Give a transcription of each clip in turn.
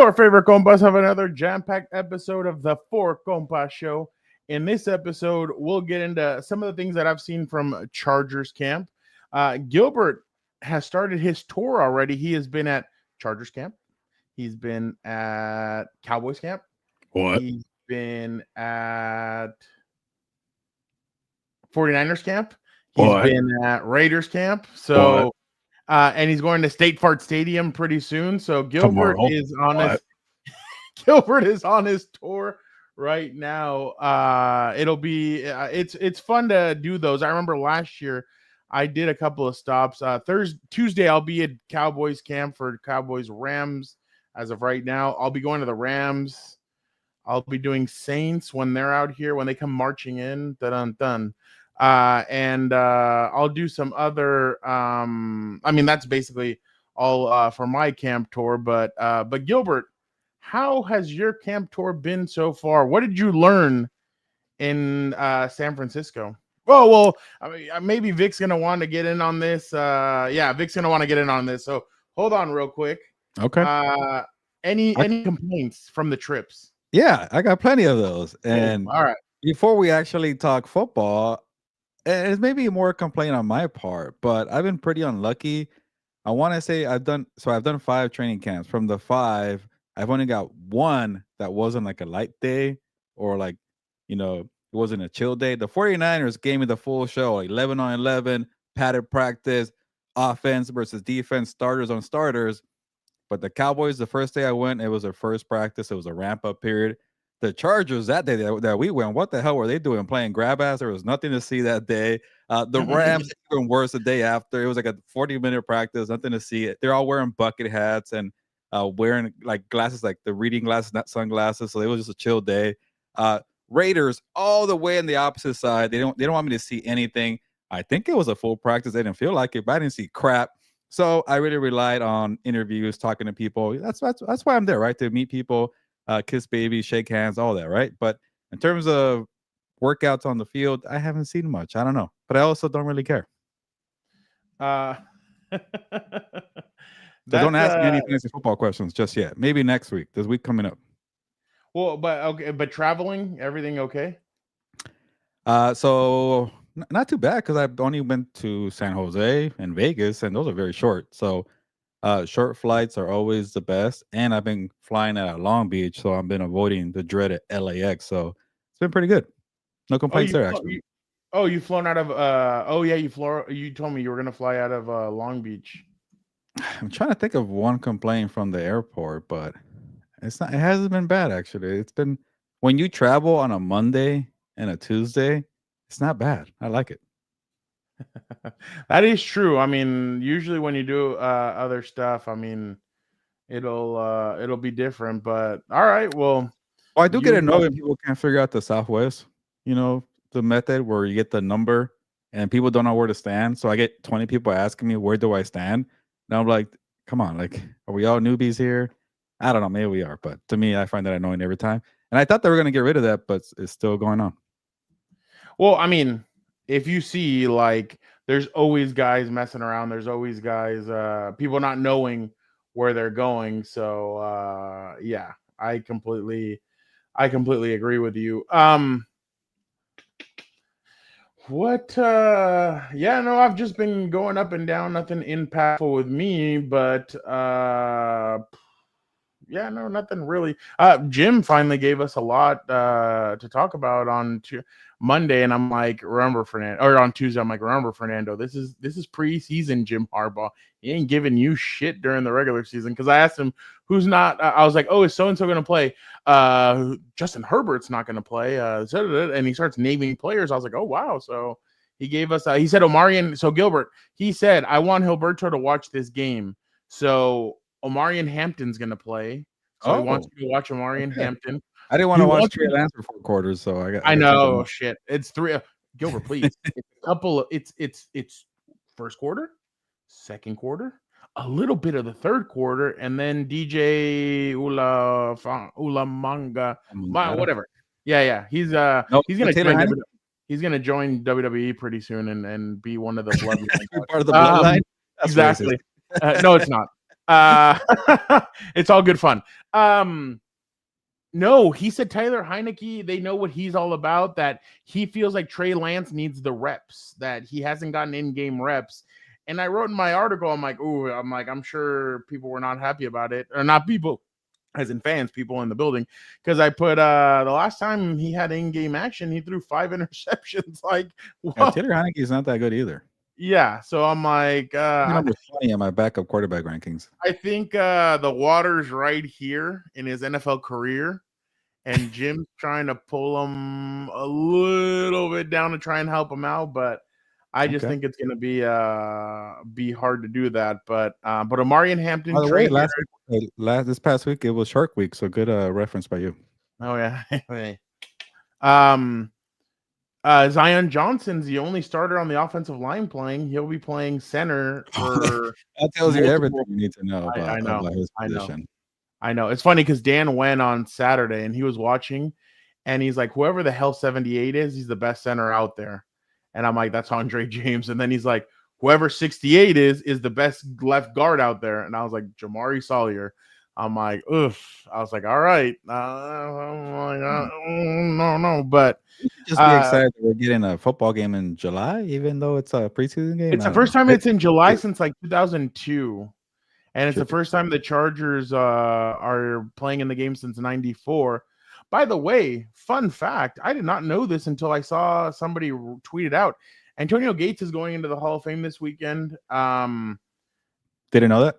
Your favorite compas have another jam-packed episode of the Four Compas Show. In this episode, we'll get into some of the things that I've seen from Chargers camp. Gilbert has started his tour already. He has been at Chargers camp. He's been at Cowboys camp. What? He's been at 49ers camp. He's been at Raiders camp. So, and he's going to State Fart Stadium pretty soon. So Gilbert is on his Gilbert is on his tour right now. It'll be it's fun to do those. I remember last year I did a couple of stops. Tuesday I'll be at Cowboys camp for Cowboys Rams. As of right now, I'll be going to the Rams. I'll be doing Saints when they're out here, when they come marching in. Dun-dun-dun. And I'll do some other that's basically all for my camp tour. But Gilbert, how has your camp tour been so far? What did you learn in San Francisco? Well, maybe Vic's gonna want to get in on this. Vic's gonna want to get in on this. So hold on real quick. Okay. Any complaints from the trips? Yeah, I got plenty of those. And all right, before we actually talk football, it's maybe more complaint on my part, but I've been pretty unlucky. I want to say I've done 5 training camps. From the 5, I've only got one that wasn't like a light day or like, it wasn't a chill day. The 49ers gave me the full show, like 11 on 11, padded practice, offense versus defense, starters on starters. But the Cowboys, the first day I went, it was their first practice. It was a ramp-up period. The Chargers, that day that we went, what the hell were they doing? Playing grab ass? There was nothing to see that day. The Rams, even worse the day after. It was like a 40-minute practice, nothing to see. They're all wearing bucket hats and wearing like glasses, like the reading glasses, not sunglasses. So it was just a chill day. Raiders, all the way on the opposite side. They don't want me to see anything. I think it was a full practice. They didn't feel like it, but I didn't see crap. So I really relied on interviews, talking to people. That's why I'm there, right? To meet people, kiss babies, shake hands, all that, right? But in terms of workouts on the field, I haven't seen much. I don't know, but I also don't really care. So don't ask me any fantasy football questions just yet. Maybe next week. This week coming up. Well, but traveling, everything okay? So not too bad because I've only went to San Jose and Vegas, and those are very short. So short flights are always the best. And I've been flying out of Long Beach, so I've been avoiding the dreaded LAX. So it's been pretty good. No complaints there, actually. You've flown out of you told me you were gonna fly out of Long Beach. I'm trying to think of one complaint from the airport, but it hasn't been bad actually. It's been when you travel on a Monday and a Tuesday, it's not bad. I like it. That is true. I mean, usually when you do other stuff, I mean, it'll be different. But all right, well, I do get annoyed when people can't figure out the Southwest. The method where you get the number and people don't know where to stand. So I get 20 people asking me where do I stand, and I'm like, come on, like, are we all newbies here? I don't know, maybe we are, but to me, I find that annoying every time. And I thought they were going to get rid of that, but it's still going on. Well, I mean, if you see, like, there's always guys messing around. There's always guys, people not knowing where they're going. So, yeah, I completely agree with you. I've just been going up and down. Nothing impactful with me, but nothing really. Jim finally gave us a lot to talk about on Monday, and I'm like, remember Fernando, or on Tuesday, I'm like, remember Fernando, this is preseason Jim Harbaugh. He ain't giving you shit during the regular season. Because I asked him who's not. I was like, oh, is so and so going to play? Justin Herbert's not going to play. And he starts naming players. I was like, oh wow. So he gave us. He said Omarion. So Gilbert, he said, I want Gilberto to watch this game. So Omarion Hampton's going to play. So he wants you to watch Omarion Hampton. I didn't want to watch Trey Lance for 4 quarters, so I know shit. It's 3. Gilbert, please. It's a couple of it's first quarter, second quarter, a little bit of the third quarter, and then DJ Ulamanga, whatever. Yeah. He's gonna join WWE pretty soon and be one of the bloodline. Part of the bloodline. Exactly. No, it's not. It's all good fun. No, he said Tyler Heineke, they know what he's all about, that he feels like Trey Lance needs the reps, that he hasn't gotten in-game reps. And I wrote in my article, I'm sure people were not happy about it, or not people, as in fans, people in the building, because I put the last time he had in-game action, he threw 5 interceptions. Like, yeah, Taylor Heineke is not that good either. Yeah, so I'm like, number 20 on my backup quarterback rankings. I think the water's right here in his NFL career, and Jim's trying to pull him a little bit down to try and help him out, but I just think it's going to be hard to do that. But Amari and Hampton. By the way, this past week it was Shark Week, so good reference by you. Oh yeah. Zion Johnson's the only starter on the offensive line playing. He'll be playing center for. That tells you everything you need to know about, about his position. I know. It's funny because Dan went on Saturday and he was watching, and he's like, whoever the hell 78 is, he's the best center out there. And I'm like, that's Andre James. And then he's like, whoever 68 is the best left guard out there. And I was like, Jamari Sawyer. I'm like, oof. I was like, all right. No. But just be excited that we're getting a football game in July, even though it's a preseason game. It's the first time it's in July since like 2002. And it's the first time the Chargers are playing in the game since 94. By the way, fun fact, I did not know this until I saw somebody tweet it out. Antonio Gates is going into the Hall of Fame this weekend. Didn't know that?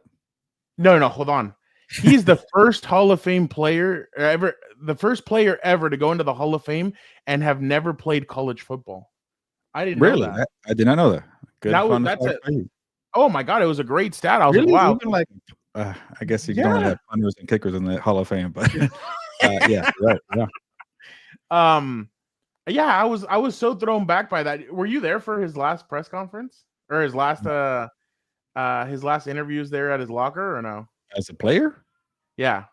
No, hold on. He's the first Hall of Fame player ever, the first player ever to go into the Hall of Fame and have never played college football. I didn't know that. I did not know that. Good. Oh my God, it was a great stat. I was like, wow. Even like, I guess you can only have punters and kickers in the Hall of Fame, but yeah, right. Yeah. I was so thrown back by that. Were you there for his last press conference or his last interviews there at his locker or no? As a player? Yeah.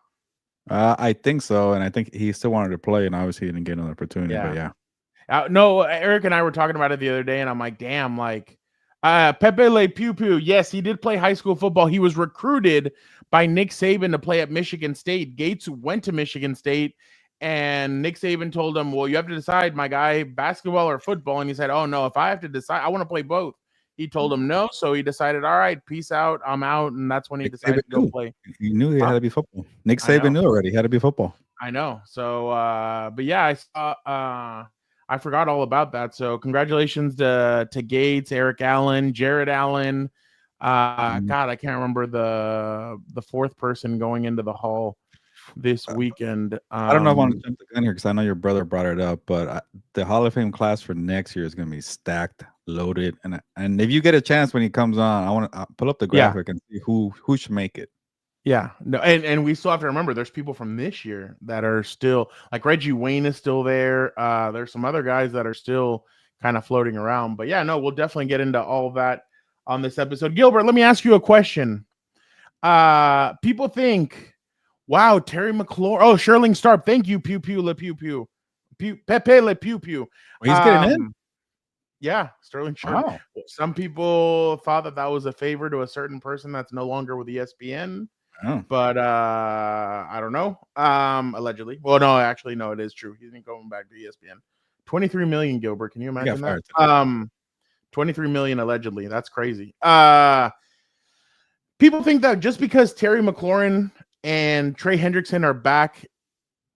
I think so, and I think he still wanted to play, and obviously he didn't get another opportunity. But yeah. No, Eric and I were talking about it the other day, and I'm like, damn, like. Pepe Le Pew Pew. Yes, he did play high school football. He was recruited by Nick Saban to play at Michigan State. Gates went to Michigan State, and Nick Saban told him, well, you have to decide, my guy, basketball or football. And he said, oh, no, if I have to decide, I want to play both. He told him no, so he decided, all right, peace out, I'm out. And that's when he decided to go play. He knew he had to be football. Nick Saban knew already. He had to be football. I know. So, but yeah, I saw I forgot all about that. So congratulations to Gates, Eric Allen, Jared Allen. God, I can't remember the fourth person going into the Hall this weekend. I don't know if I want to jump the gun here because I know your brother brought it up, but the Hall of Fame class for next year is going to be stacked, loaded, and if you get a chance when he comes on, I want to pull up the graphic and see who should make it. Yeah, no, and we still have to remember there's people from this year that are still, like Reggie Wayne is still there. There's some other guys that are still kind of floating around. But yeah, no, we'll definitely get into all of that on this episode. Gilbert, let me ask you a question. People think, wow, Terry McLaurin. Oh, Sherling Starp. Thank you, Pew Pew Le Pew Pew. Pepe Le Pew Pew. He's getting in? Yeah, Sterling Sharp. Wow. Some people thought that was a favor to a certain person that's no longer with ESPN. Oh. But I don't know. Allegedly. Well, no, actually, no, it is true. He's been going back to ESPN. 23 million, Gilbert. Can you imagine that? 23 million allegedly. That's crazy. People think that just because Terry McLaurin and Trey Hendrickson are back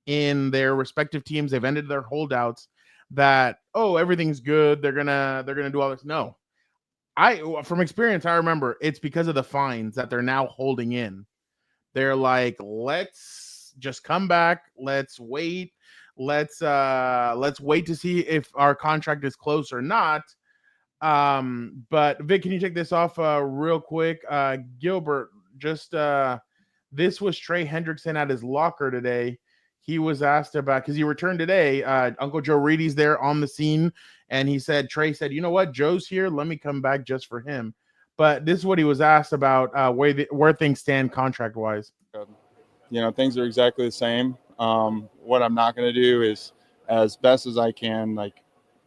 in their respective teams, they've ended their holdouts, that everything's good. They're gonna do all this. No. From experience, I remember it's because of the fines that they're now holding in. They're like, let's just come back. Let's wait. Let's wait to see if our contract is close or not. But Vic, can you take this off real quick? Gilbert, just this was Trey Hendrickson at his locker today. He was asked about, because he returned today. Uncle Joe Reedy's there on the scene, and Trey said, you know what, Joe's here. Let me come back just for him. But this is what he was asked about where things stand contract-wise. Things are exactly the same. What I'm not going to do is, as best as I can,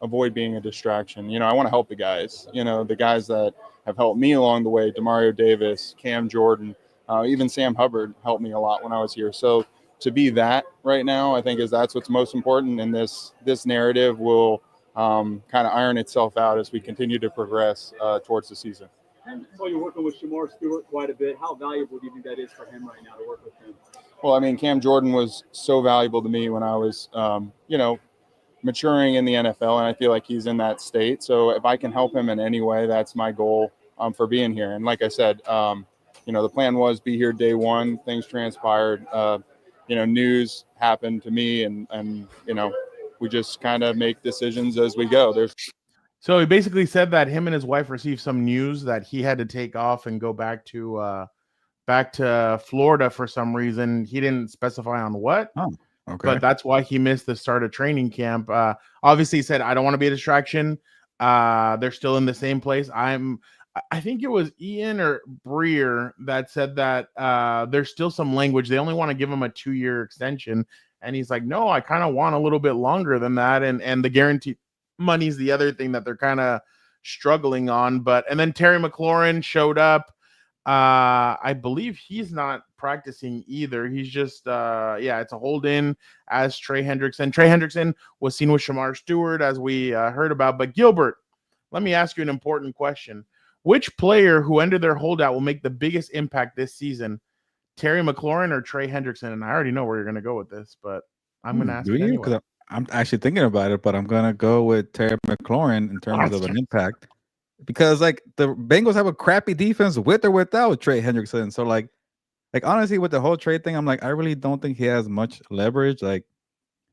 avoid being a distraction. I want to help the guys. The guys that have helped me along the way, Demario Davis, Cam Jordan, Even Sam Hubbard helped me a lot when I was here. So to be that right now, I think that's what's most important. And this narrative will kind of iron itself out as we continue to progress towards the season. So you're working with Shamar Stewart quite a bit. How valuable do you think that is for him right now to work with him? Well, I mean, Cam Jordan was so valuable to me when I was, maturing in the NFL, and I feel like he's in that state. So if I can help him in any way, that's my goal for being here. And like I said, the plan was be here day one. Things transpired. News happened to me, and we just kind of make decisions as we go. So he basically said that him and his wife received some news that he had to take off and go back to Florida for some reason. He didn't specify on what. Oh, okay. But that's why he missed the start of training camp. Obviously, he said, I don't want to be a distraction. They're still in the same place. I think it was Ian or Breer that said that there's still some language. They only want to give him a 2-year extension. And he's like, no, I kind of want a little bit longer than that. And the guaranteed money is the other thing that they're kind of struggling on. And then Terry McLaurin showed up. I believe he's not practicing either. He's just it's a hold-in as Trey Hendrickson. Trey Hendrickson was seen with Shamar Stewart, as we heard about. But Gilbert, let me ask you an important question. Which player who ended their holdout will make the biggest impact this season? Terry McLaurin or Trey Hendrickson? And I already know where you're going to go with this, but I'm going to ask you anyway. Because I'm actually thinking about it, but I'm going to go with Terry McLaurin in terms of an impact. Because the Bengals have a crappy defense with or without Trey Hendrickson. So honestly, with the whole trade thing, I'm I really don't think he has much leverage.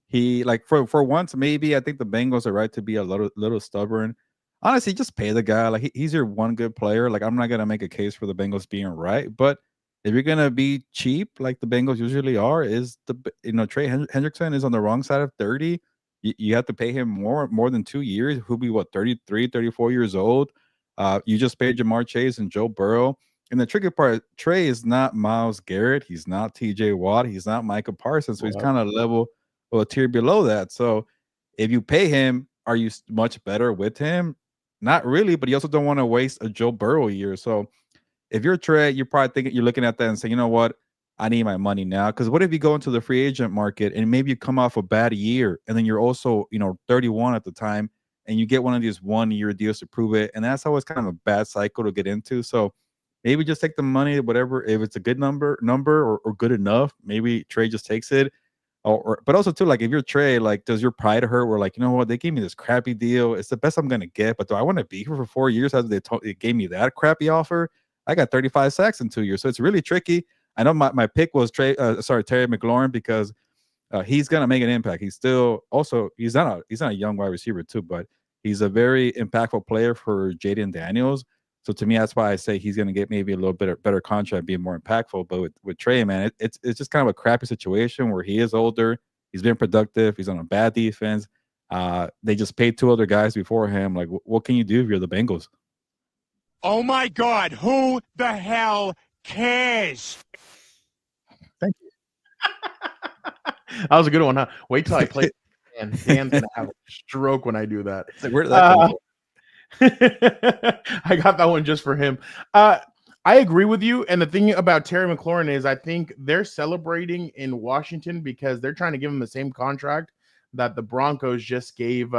He for once, maybe I think the Bengals are right to be a little stubborn. Honestly, just pay the guy. He's your one good player. I'm not gonna make a case for the Bengals being right, but if you're gonna be cheap, like the Bengals usually are, Trey Hendrickson is on the wrong side of 30. You have to pay him more than 2 years. Who'll be 33, 34 years old. You just paid Jamar Chase and Joe Burrow. And the tricky part, Trey is not Myles Garrett. He's not TJ Watt. He's not Micah Parsons. So he's kind of level or a tier below that. So if you pay him, are you much better with him? Not really, but you also don't want to waste a Joe Burrow year. So if you're Trey, you're probably thinking, you're looking at that and saying, you know what? I need my money now. Because what if you go into the free agent market and maybe you come off a bad year and then you're also, 31 at the time and you get one of these 1-year deals to prove it. And that's always kind of a bad cycle to get into. So maybe just take the money, whatever. If it's a good number or good enough, maybe Trey just takes it. But also too, if you're Trey, does your pride hurt? Where you know what, they gave me this crappy deal. It's the best I'm gonna get, but do I want to be here for 4 years after they gave me that crappy offer? I got 35 sacks in 2 years, so it's really tricky. I know my pick was Terry McLaurin because he's gonna make an impact. He's still he's not a young wide receiver too, but he's a very impactful player for Jaden Daniels. So to me, that's why I say he's going to get maybe a little bit better contract, being more impactful. But with Trey, man, it's just kind of a crappy situation where he is older. He's been productive. He's on a bad defense. They just paid 2 other guys before him. What can you do if you're the Bengals? Oh, my God. Who the hell cares? Thank you. That was a good one, huh? Wait till I play. And Dan's going to have a stroke when I do that. Where did that come from? I got that one just for him. I agree with you. And the thing about Terry McLaurin is I think they're celebrating in Washington because they're trying to give him the same contract that the Broncos just gave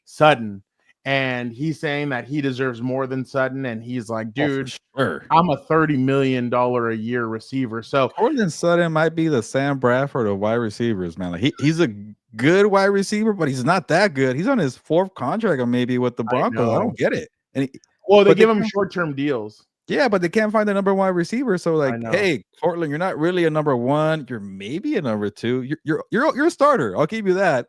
Sutton. And he's saying that he deserves more than Sutton. And he's like, dude, sure. I'm a $30 million a year receiver. So Courtland Sutton might be the Sam Bradford of wide receivers, man. He's a good wide receiver, but he's not that good. He's on his 4th contract maybe with the Broncos. I don't get it. And they give him short-term deals. Yeah, but they can't find the number 1 wide receiver. So hey, Courtland, you're not really a number 1. You're maybe a number 2. You're a starter. I'll give you that.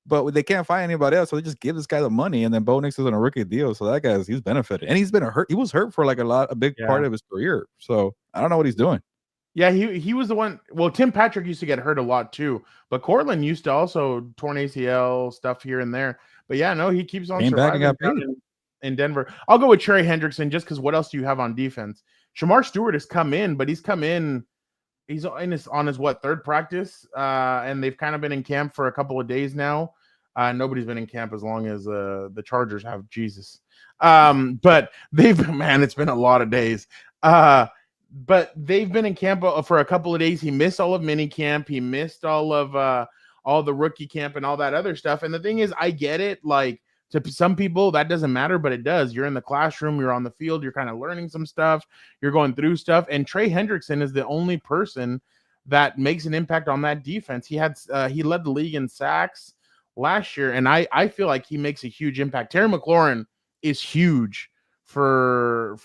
But they can't find anybody else, so they just give this guy the money, and then Bo Nix is on a rookie deal, so that he's benefited, and he's been hurt. He was hurt for a big part of his career. So I don't know what he's doing. Yeah, he was the one. Well, Tim Patrick used to get hurt a lot too, but Courtland used to also torn ACL stuff here and there. But yeah, no, he keeps on surviving in Denver. I'll go with Trey Hendrickson just because what else do you have on defense? Shamar Stewart has come in, but he's on his 3rd practice, and they've kind of been in camp for a couple of days now. Nobody's been in camp as long as the Chargers have. Jesus. But it's been a lot of days. but they've been in camp for a couple of days. He missed all of mini camp. He missed all the rookie camp and all that other stuff. And the thing is, I get it. Like, to some people, that doesn't matter, but it does. You're in the classroom, you're on the field, you're kind of learning some stuff, you're going through stuff. And Trey Hendrickson is the only person that makes an impact on that defense. He led the league in sacks last year, and I feel like he makes a huge impact. Terry McLaurin is huge for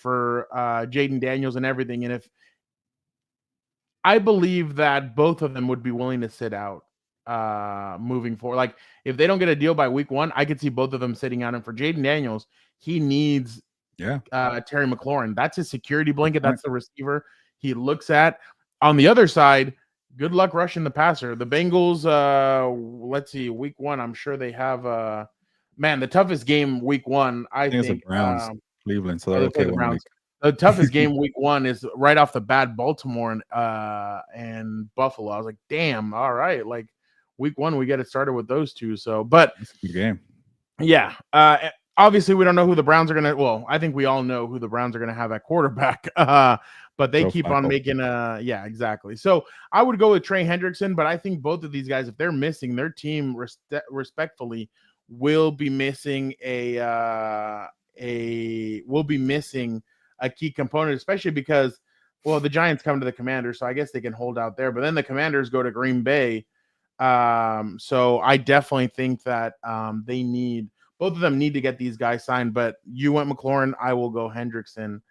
Jaden Daniels and everything. And if I believe that both of them would be willing to sit out moving forward. Like, if they don't get a deal by week 1, I could see both of them sitting out. And for Jaden Daniels, he needs Terry McLaurin. That's his security blanket. That's the receiver he looks at. On the other side, good luck rushing the passer. The Bengals, let's see, week 1, I'm sure they have the toughest game week 1, I think. It's the Browns, Cleveland, so they're okay with Browns. The toughest game week 1 is right off the bat, Baltimore and Buffalo. I was like, damn, all right. Like, week 1, we get it started with those two. So, but it's a good game. Yeah. Obviously, we don't know who the Browns are going to. Well, I think we all know who the Browns are going to have at quarterback. But they keep on making yeah, exactly. So I would go with Trey Hendrickson, but I think both of these guys, if they're missing, their team respectfully will be missing a key component, especially because, well, the Giants come to the Commanders, so I guess they can hold out there. But then the Commanders go to Green Bay. So I definitely think that both of them need to get these guys signed. But you went McLaurin, I will go Hendrickson.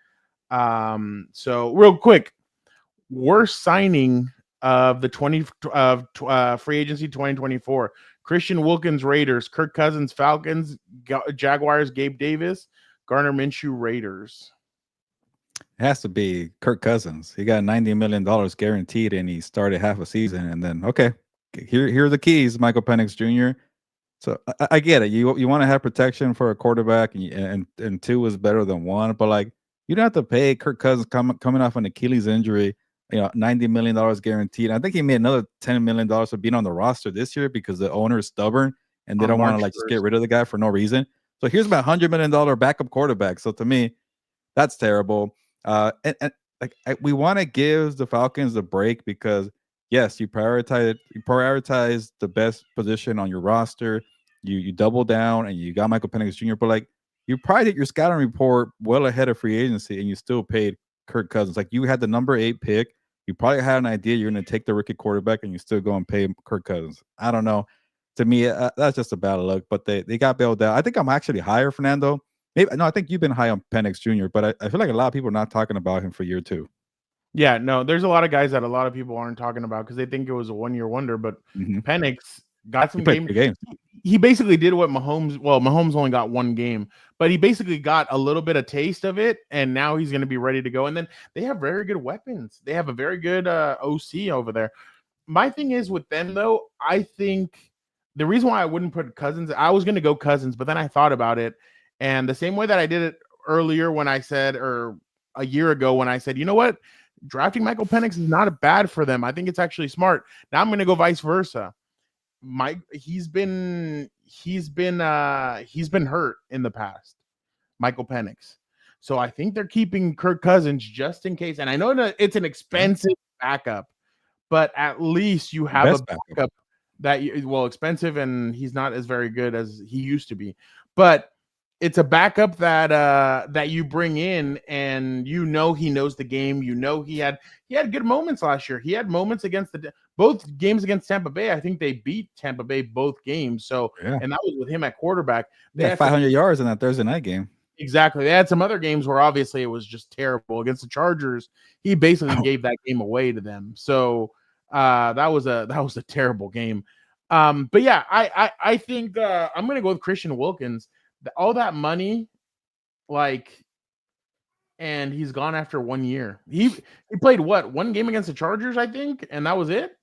So real quick, worst signing of the free agency 2024: Christian Wilkins, Raiders; Kirk Cousins, Falcons; Jaguars, Gabe Davis; Gardner Minshew, Raiders. It has to be Kirk Cousins. He got $90 million guaranteed, and he started half a season. And then, okay, here are the keys, Michael Penix Jr. So I get it. You want to have protection for a quarterback, and 2 is better than 1. But, like, you don't have to pay Kirk Cousins coming off an Achilles injury, $90 million guaranteed. I think he made another $10 million for being on the roster this year because the owner is stubborn and they don't want to just get rid of the guy for no reason. So here's my $100 million backup quarterback. So to me, that's terrible. We want to give the Falcons a break because, yes, you prioritize the best position on your roster. You double down and you got Michael Penix Jr. But, like, you probably did your scouting report well ahead of free agency and you still paid Kirk Cousins. Like, you had the number 8 pick. You probably had an idea you're going to take the rookie quarterback and you still go and pay Kirk Cousins. I don't know. To me, that's just a bad look. But they got bailed out. I think I'm actually higher, Fernando. I think you've been high on Penix Jr., but I feel like a lot of people are not talking about him for year 2. Yeah, no, there's a lot of guys that a lot of people aren't talking about because they think it was a one-year wonder. But Penix got some games. He basically did what Mahomes. Well, Mahomes only got 1 game, but he basically got a little bit of taste of it, and now he's going to be ready to go. And then they have very good weapons. They have a very good OC over there. My thing is with them, though, I think the reason why I wouldn't put Cousins, I was going to go Cousins, but then I thought about it, and the same way that I did it earlier when I said, or a year ago when I said, you know what, drafting Michael Penix is not bad for them. I think it's actually smart. Now I'm going to go vice versa. He's been hurt in the past, Michael Penix. So I think they're keeping Kirk Cousins just in case. And I know that it's an expensive backup, but at least you have a backup that expensive, and he's not as very good as he used to be. But it's a backup that you bring in, and he knows the game. He had good moments last year. He had moments against both games against Tampa Bay. I think they beat Tampa Bay both games. So and that was with him at quarterback. They had 500 yards in that Thursday night game. Exactly. They had some other games where obviously it was just terrible. Against the Chargers, he basically gave that game away to them. So that was a terrible game. But yeah, I think I'm gonna go with Christian Wilkins. All that money, and he's gone after 1 year. He played 1 game against the Chargers, I think, and that was it.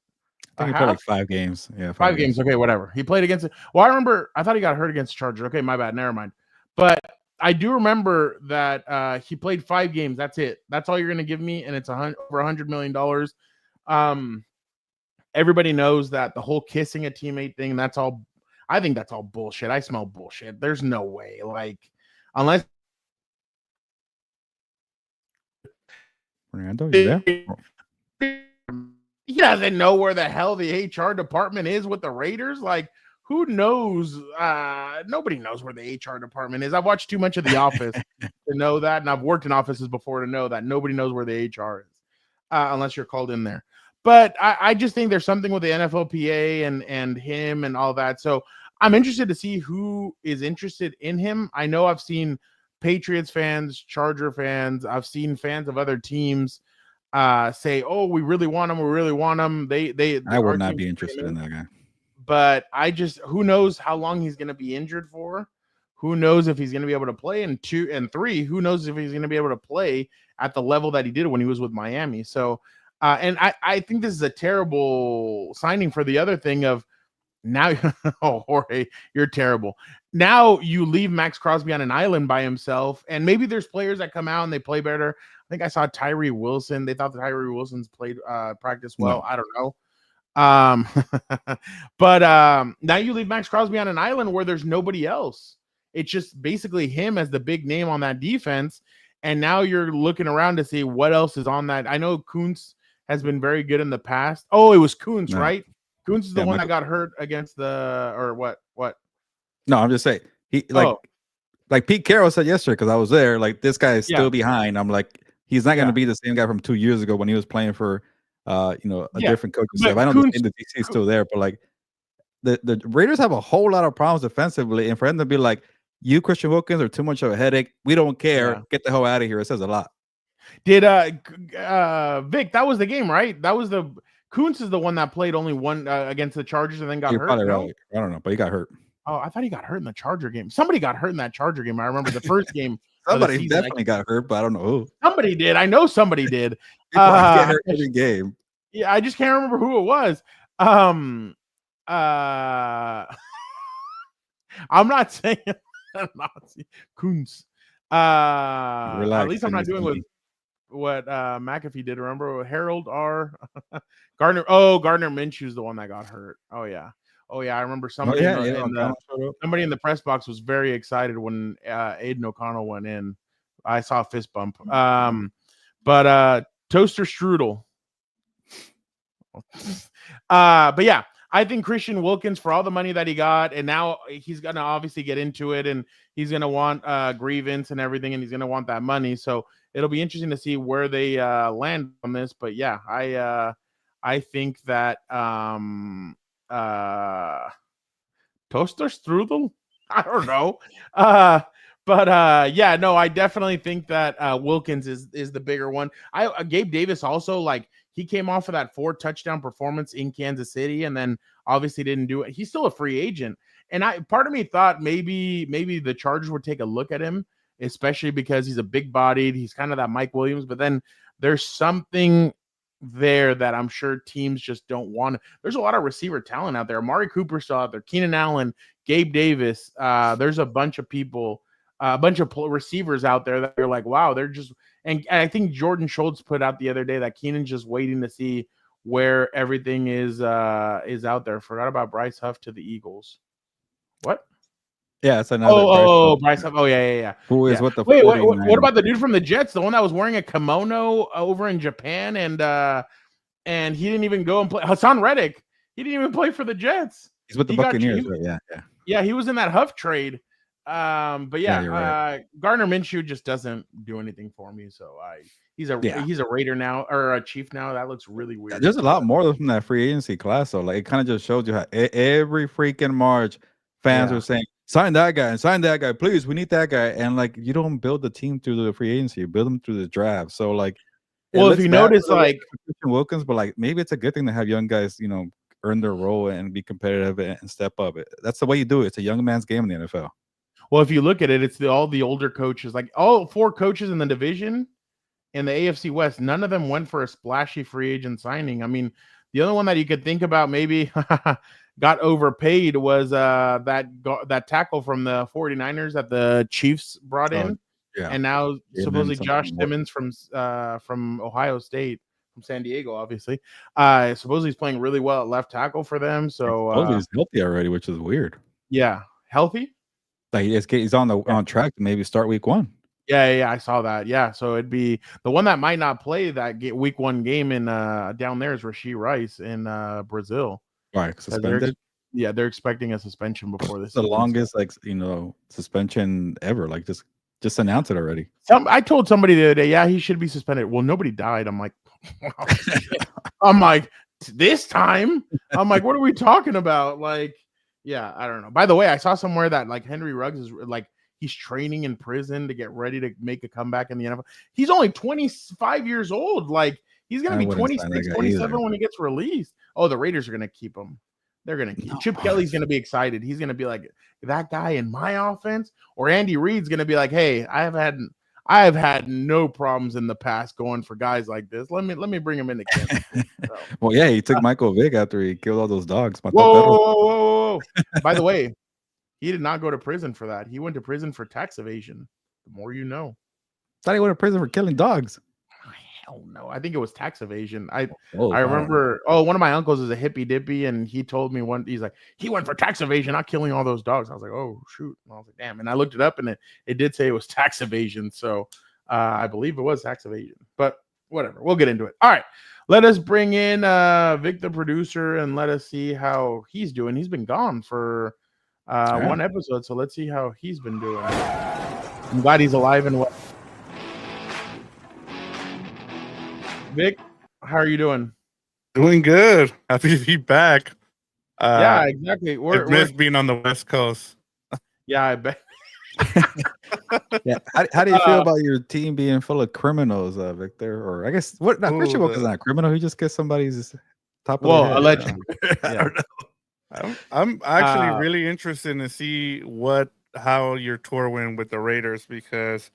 I think he played like 5 games. Yeah, 5 games. Okay, whatever. He played against it. Well, I remember. I thought he got hurt against the Chargers. Okay, my bad. Never mind. But I do remember that he played 5 games. That's it. That's all you're gonna give me, and it's over $100 million. Everybody knows that the whole kissing a teammate thing. That's all. I think that's all bullshit. I smell bullshit. There's no way. Unless Fernando, you there? He doesn't know where the hell the HR department is with the Raiders. Like, who knows? Nobody knows where the HR department is. I've watched too much of The Office to know that, and I've worked in offices before to know that nobody knows where the HR is, unless you're called in there. But I just think there's something with the NFLPA and him and all that. So I'm interested to see who is interested in him. I know I've seen Patriots fans, Charger fans. I've seen fans of other teams say, "Oh, we really want him. We really want him." I would not be interested in that guy. But who knows how long he's going to be injured for? Who knows if he's going to be able to play? And 2 and 3, who knows if he's going to be able to play at the level that he did when he was with Miami? So, and I think this is a terrible signing for the other thing of now. Oh, Jorge, you're terrible. Now you leave Max Crosby on an island by himself, and maybe there's players that come out and they play better. I think I saw Tyree Wilson. They thought that Tyree Wilson's played practice well. No. I don't know. But now you leave Max Crosby on an island where there's nobody else. It's just basically him as the big name on that defense. And now you're looking around to see what else is on that. I know Kuntz has been very good in the past. Oh, it was Kuntz, right? Kuntz is the one that got hurt against or what? No, I'm just saying like Pete Carroll said yesterday, because I was there, like this guy is still behind. I'm like, he's not going to be the same guy from 2 years ago when he was playing for a different coaching staff. I know the DC is still there, but like the Raiders have a whole lot of problems defensively, and for him to be like, you Christian Wilkins are too much of a headache, we don't care, get the hell out of here, it says a lot. Did Vic, that was the game, right? That was the Kuntz is the one that played only one against the Chargers and then got hurt. Probably right. I don't know, but he got hurt. Oh, I thought he got hurt in the Charger game. Somebody got hurt in that Charger game. I remember the first game. Somebody definitely got hurt, but I don't know who. Somebody did. I know somebody did. Get hurt every game. Yeah, I just can't remember who it was. I'm not saying Kuntz. At least I'm not doing with what McAfee did. Remember Harold R. Gardner. Oh, Gardner Minshew's the one that got hurt. Oh yeah. I remember somebody somebody in the press box was very excited when Aiden O'Connell went in. I saw a fist bump. But toaster strudel. But yeah, I think Christian Wilkins, for all the money that he got, and now he's gonna obviously get into it, and he's gonna want grievance and everything, and he's gonna want that money. So it'll be interesting to see where they land on this. But yeah, I think that toaster strudel. I don't know. But yeah, no, I definitely think that Wilkins is the bigger one. Gabe Davis also, like, he came off of that 4-touchdown performance in Kansas City, and then obviously didn't do it. He's still a free agent, and part of me thought maybe the Chargers would take a look at him, especially because he's a big-bodied. He's kind of that Mike Williams, but then there's something there that I'm sure teams just don't want. There's a lot of receiver talent out there. Amari Cooper still out there, Keenan Allen, Gabe Davis. There's a bunch of people, a bunch of receivers out there that are like, wow, they're just. And I think Jordan Schultz put out the other day that Keenan's just waiting to see where everything is out there. Forgot about Bryce Huff to the Eagles. What? Yeah, it's another. Bryce Huff. Oh yeah. Who is what the? Wait, what about the dude from the Jets? The one that was wearing a kimono over in Japan, and he didn't even go and play. Hassan Reddick. He didn't even play for the Jets. He's with the Buccaneers, right? Yeah, he was in that Huff trade. But yeah, right. Gardner Minshew just doesn't do anything for me. So he's a Raider now, or a Chief now. That looks really weird. There's a lot more from that free agency class, though. Like, it kind of just shows you how every freaking March fans are saying, sign that guy, please, we need that guy. And like, you don't build the team through the free agency, you build them through the draft. So like, well, if you notice, like Christian Wilkins, but like maybe it's a good thing to have young guys, earn their role and be competitive and step up. That's the way you do it. It's a young man's game in the NFL. Well, if you look at it, it's all the older coaches, like all 4 coaches in the division in the AFC West. None of them went for a splashy free agent signing. I mean, the other one that you could think about maybe got overpaid was that tackle from the 49ers that the Chiefs brought in. Yeah. And now supposedly Josh Simmons from Ohio State, from San Diego, obviously. Supposedly he's playing really well at left tackle for them. So he's healthy already, which is weird. Yeah. Healthy? Like he's on track to maybe start week 1. Yeah, I saw that. Yeah, so it'd be the one that might not play that week 1 game in down there is Rashee Rice in Brazil. Right, suspended. They're expecting a suspension before this. The longest, suspension ever. Like just announce it already. I told somebody the other day, yeah, he should be suspended. Well, nobody died. I'm like, this time. I'm like, what are we talking about? Like, yeah, I don't know. By the way, I saw somewhere that like Henry Ruggs is like he's training in prison to get ready to make a comeback in the NFL. He's only 25 years old. Like he's gonna be 26, 27 when he gets released. Oh, the Raiders are gonna keep him. They're gonna keep Chip Kelly's gonna be excited. He's gonna be like that guy in my offense, or Andy Reid's gonna be like, hey, I have had no problems in the past going for guys like this. Let me bring him in again. So. Well, yeah, he took Michael Vick after he killed all those dogs. Whoa. By the way, he did not go to prison for that. He went to prison for tax evasion. The more you know. Thought he went to prison for killing dogs. Hell no. I think it was tax evasion. I remember. Oh, one of my uncles is a hippie dippy, and he told me he's like, he went for tax evasion, not killing all those dogs. I was like, oh shoot. And I was like, damn. And I looked it up, and it did say it was tax evasion. So I believe it was tax evasion. But whatever. We'll get into it. All right. Let us bring in Vic, the producer, and let us see how he's doing. He's been gone for one episode, so let's see how he's been doing. I'm glad he's alive and well. Vic, how are you doing? Doing good. Happy to be back. Yeah, exactly. I missed being on the West Coast. Yeah, I bet. Yeah. How do you feel about your team being full of criminals, Victor? Or I guess Christian Wilkins is not a criminal. He just gets somebody's top of the head. Allegedly. I don't know. I'm actually really interested to see how your tour went with the Raiders, because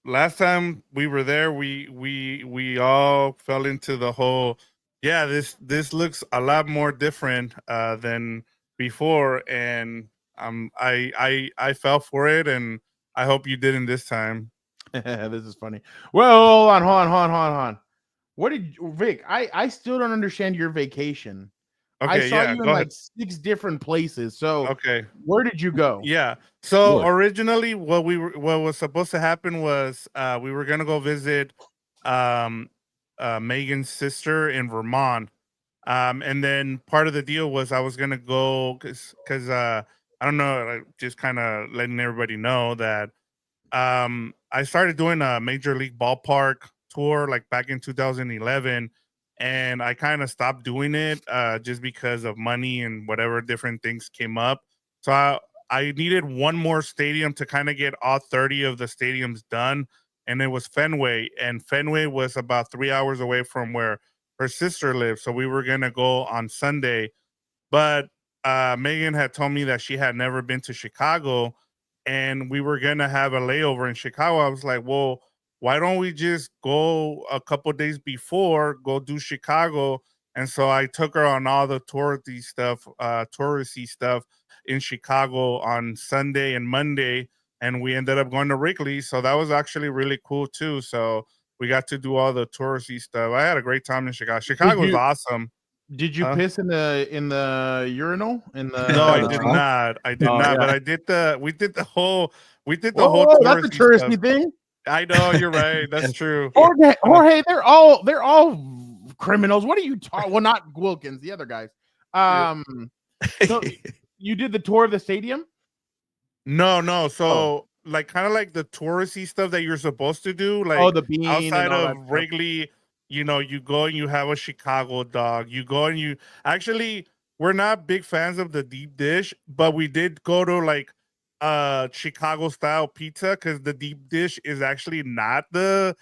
last time we were there, we all fell into the whole, this looks a lot more different than before, and I fell for it, and I hope you didn't this time. This is funny. Well, hold on. What did Vic? I still don't understand your vacation. Okay, I saw you in like 6 different places. So okay, where did you go? Yeah. So originally, what was supposed to happen was we were gonna go visit Megan's sister in Vermont, and then part of the deal was I was gonna go because I don't know, like, just kind of letting everybody know that I started doing a Major League Ballpark tour like back in 2011. And I kind of stopped doing it just because of money and whatever different things came up. So I needed one more stadium to kind of get all 30 of the stadiums done. And it was Fenway. And Fenway was about 3 hours away from where her sister lived. So we were going to go on Sunday. But Megan had told me that she had never been to Chicago. And we were going to have a layover in Chicago. I was like, well, why don't we just go a couple days before, go do Chicago? And so I took her on all the touristy stuff in Chicago on Sunday and Monday, and we ended up going to Wrigley. So that was actually really cool too. So we got to do all the touristy stuff. I had a great time in Chicago. Chicago was awesome. Did you piss in the urinal? No, I did not. But we did the whole that's a touristy stuff. Thing. I know, you're right. That's true. Jorge, they're all criminals. What are you talking? Well, not Wilkins, the other guys. So you did the tour of the stadium? No. So like kind of like the touristy stuff that you're supposed to do, like the bean outside of Wrigley. You know, you go and you have a Chicago dog. You go and we're not big fans of the deep dish, but we did go to like Chicago style pizza, because the deep dish is actually not the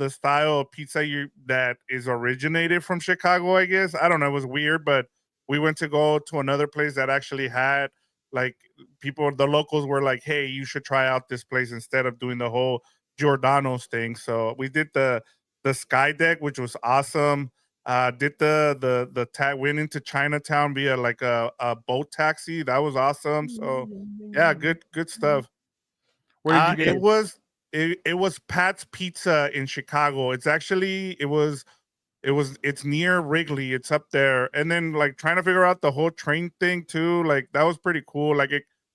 style of pizza that is originated from Chicago, I guess. I don't know, it was weird, but we went to go to another place that actually had like the locals were like, hey, you should try out this place instead of doing the whole Giordano's thing. So we did the Sky Deck, which was awesome. Did the went into Chinatown via like a boat taxi. That was awesome. So yeah, good stuff. Where did you get it was Pat's Pizza in Chicago. It's near Wrigley. It's up there. And then like trying to figure out the whole train thing too. Like that was pretty cool. Like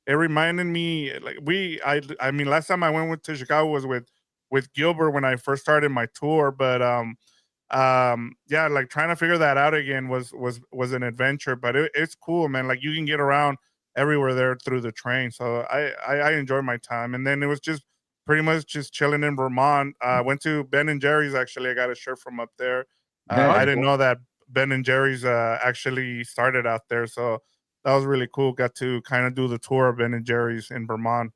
it reminded me like I mean last time I went to Chicago was with Gilbert when I first started my tour, but yeah, like trying to figure that out again was an adventure, but it's cool, man. Like you can get around everywhere there through the train, so I enjoyed my time. And then it was just pretty much just chilling in Vermont. Went to Ben and Jerry's. Actually, I got a shirt from up there. I didn't know that Ben and Jerry's actually started out there, so that was really cool. Got to kind of do the tour of Ben and Jerry's in Vermont.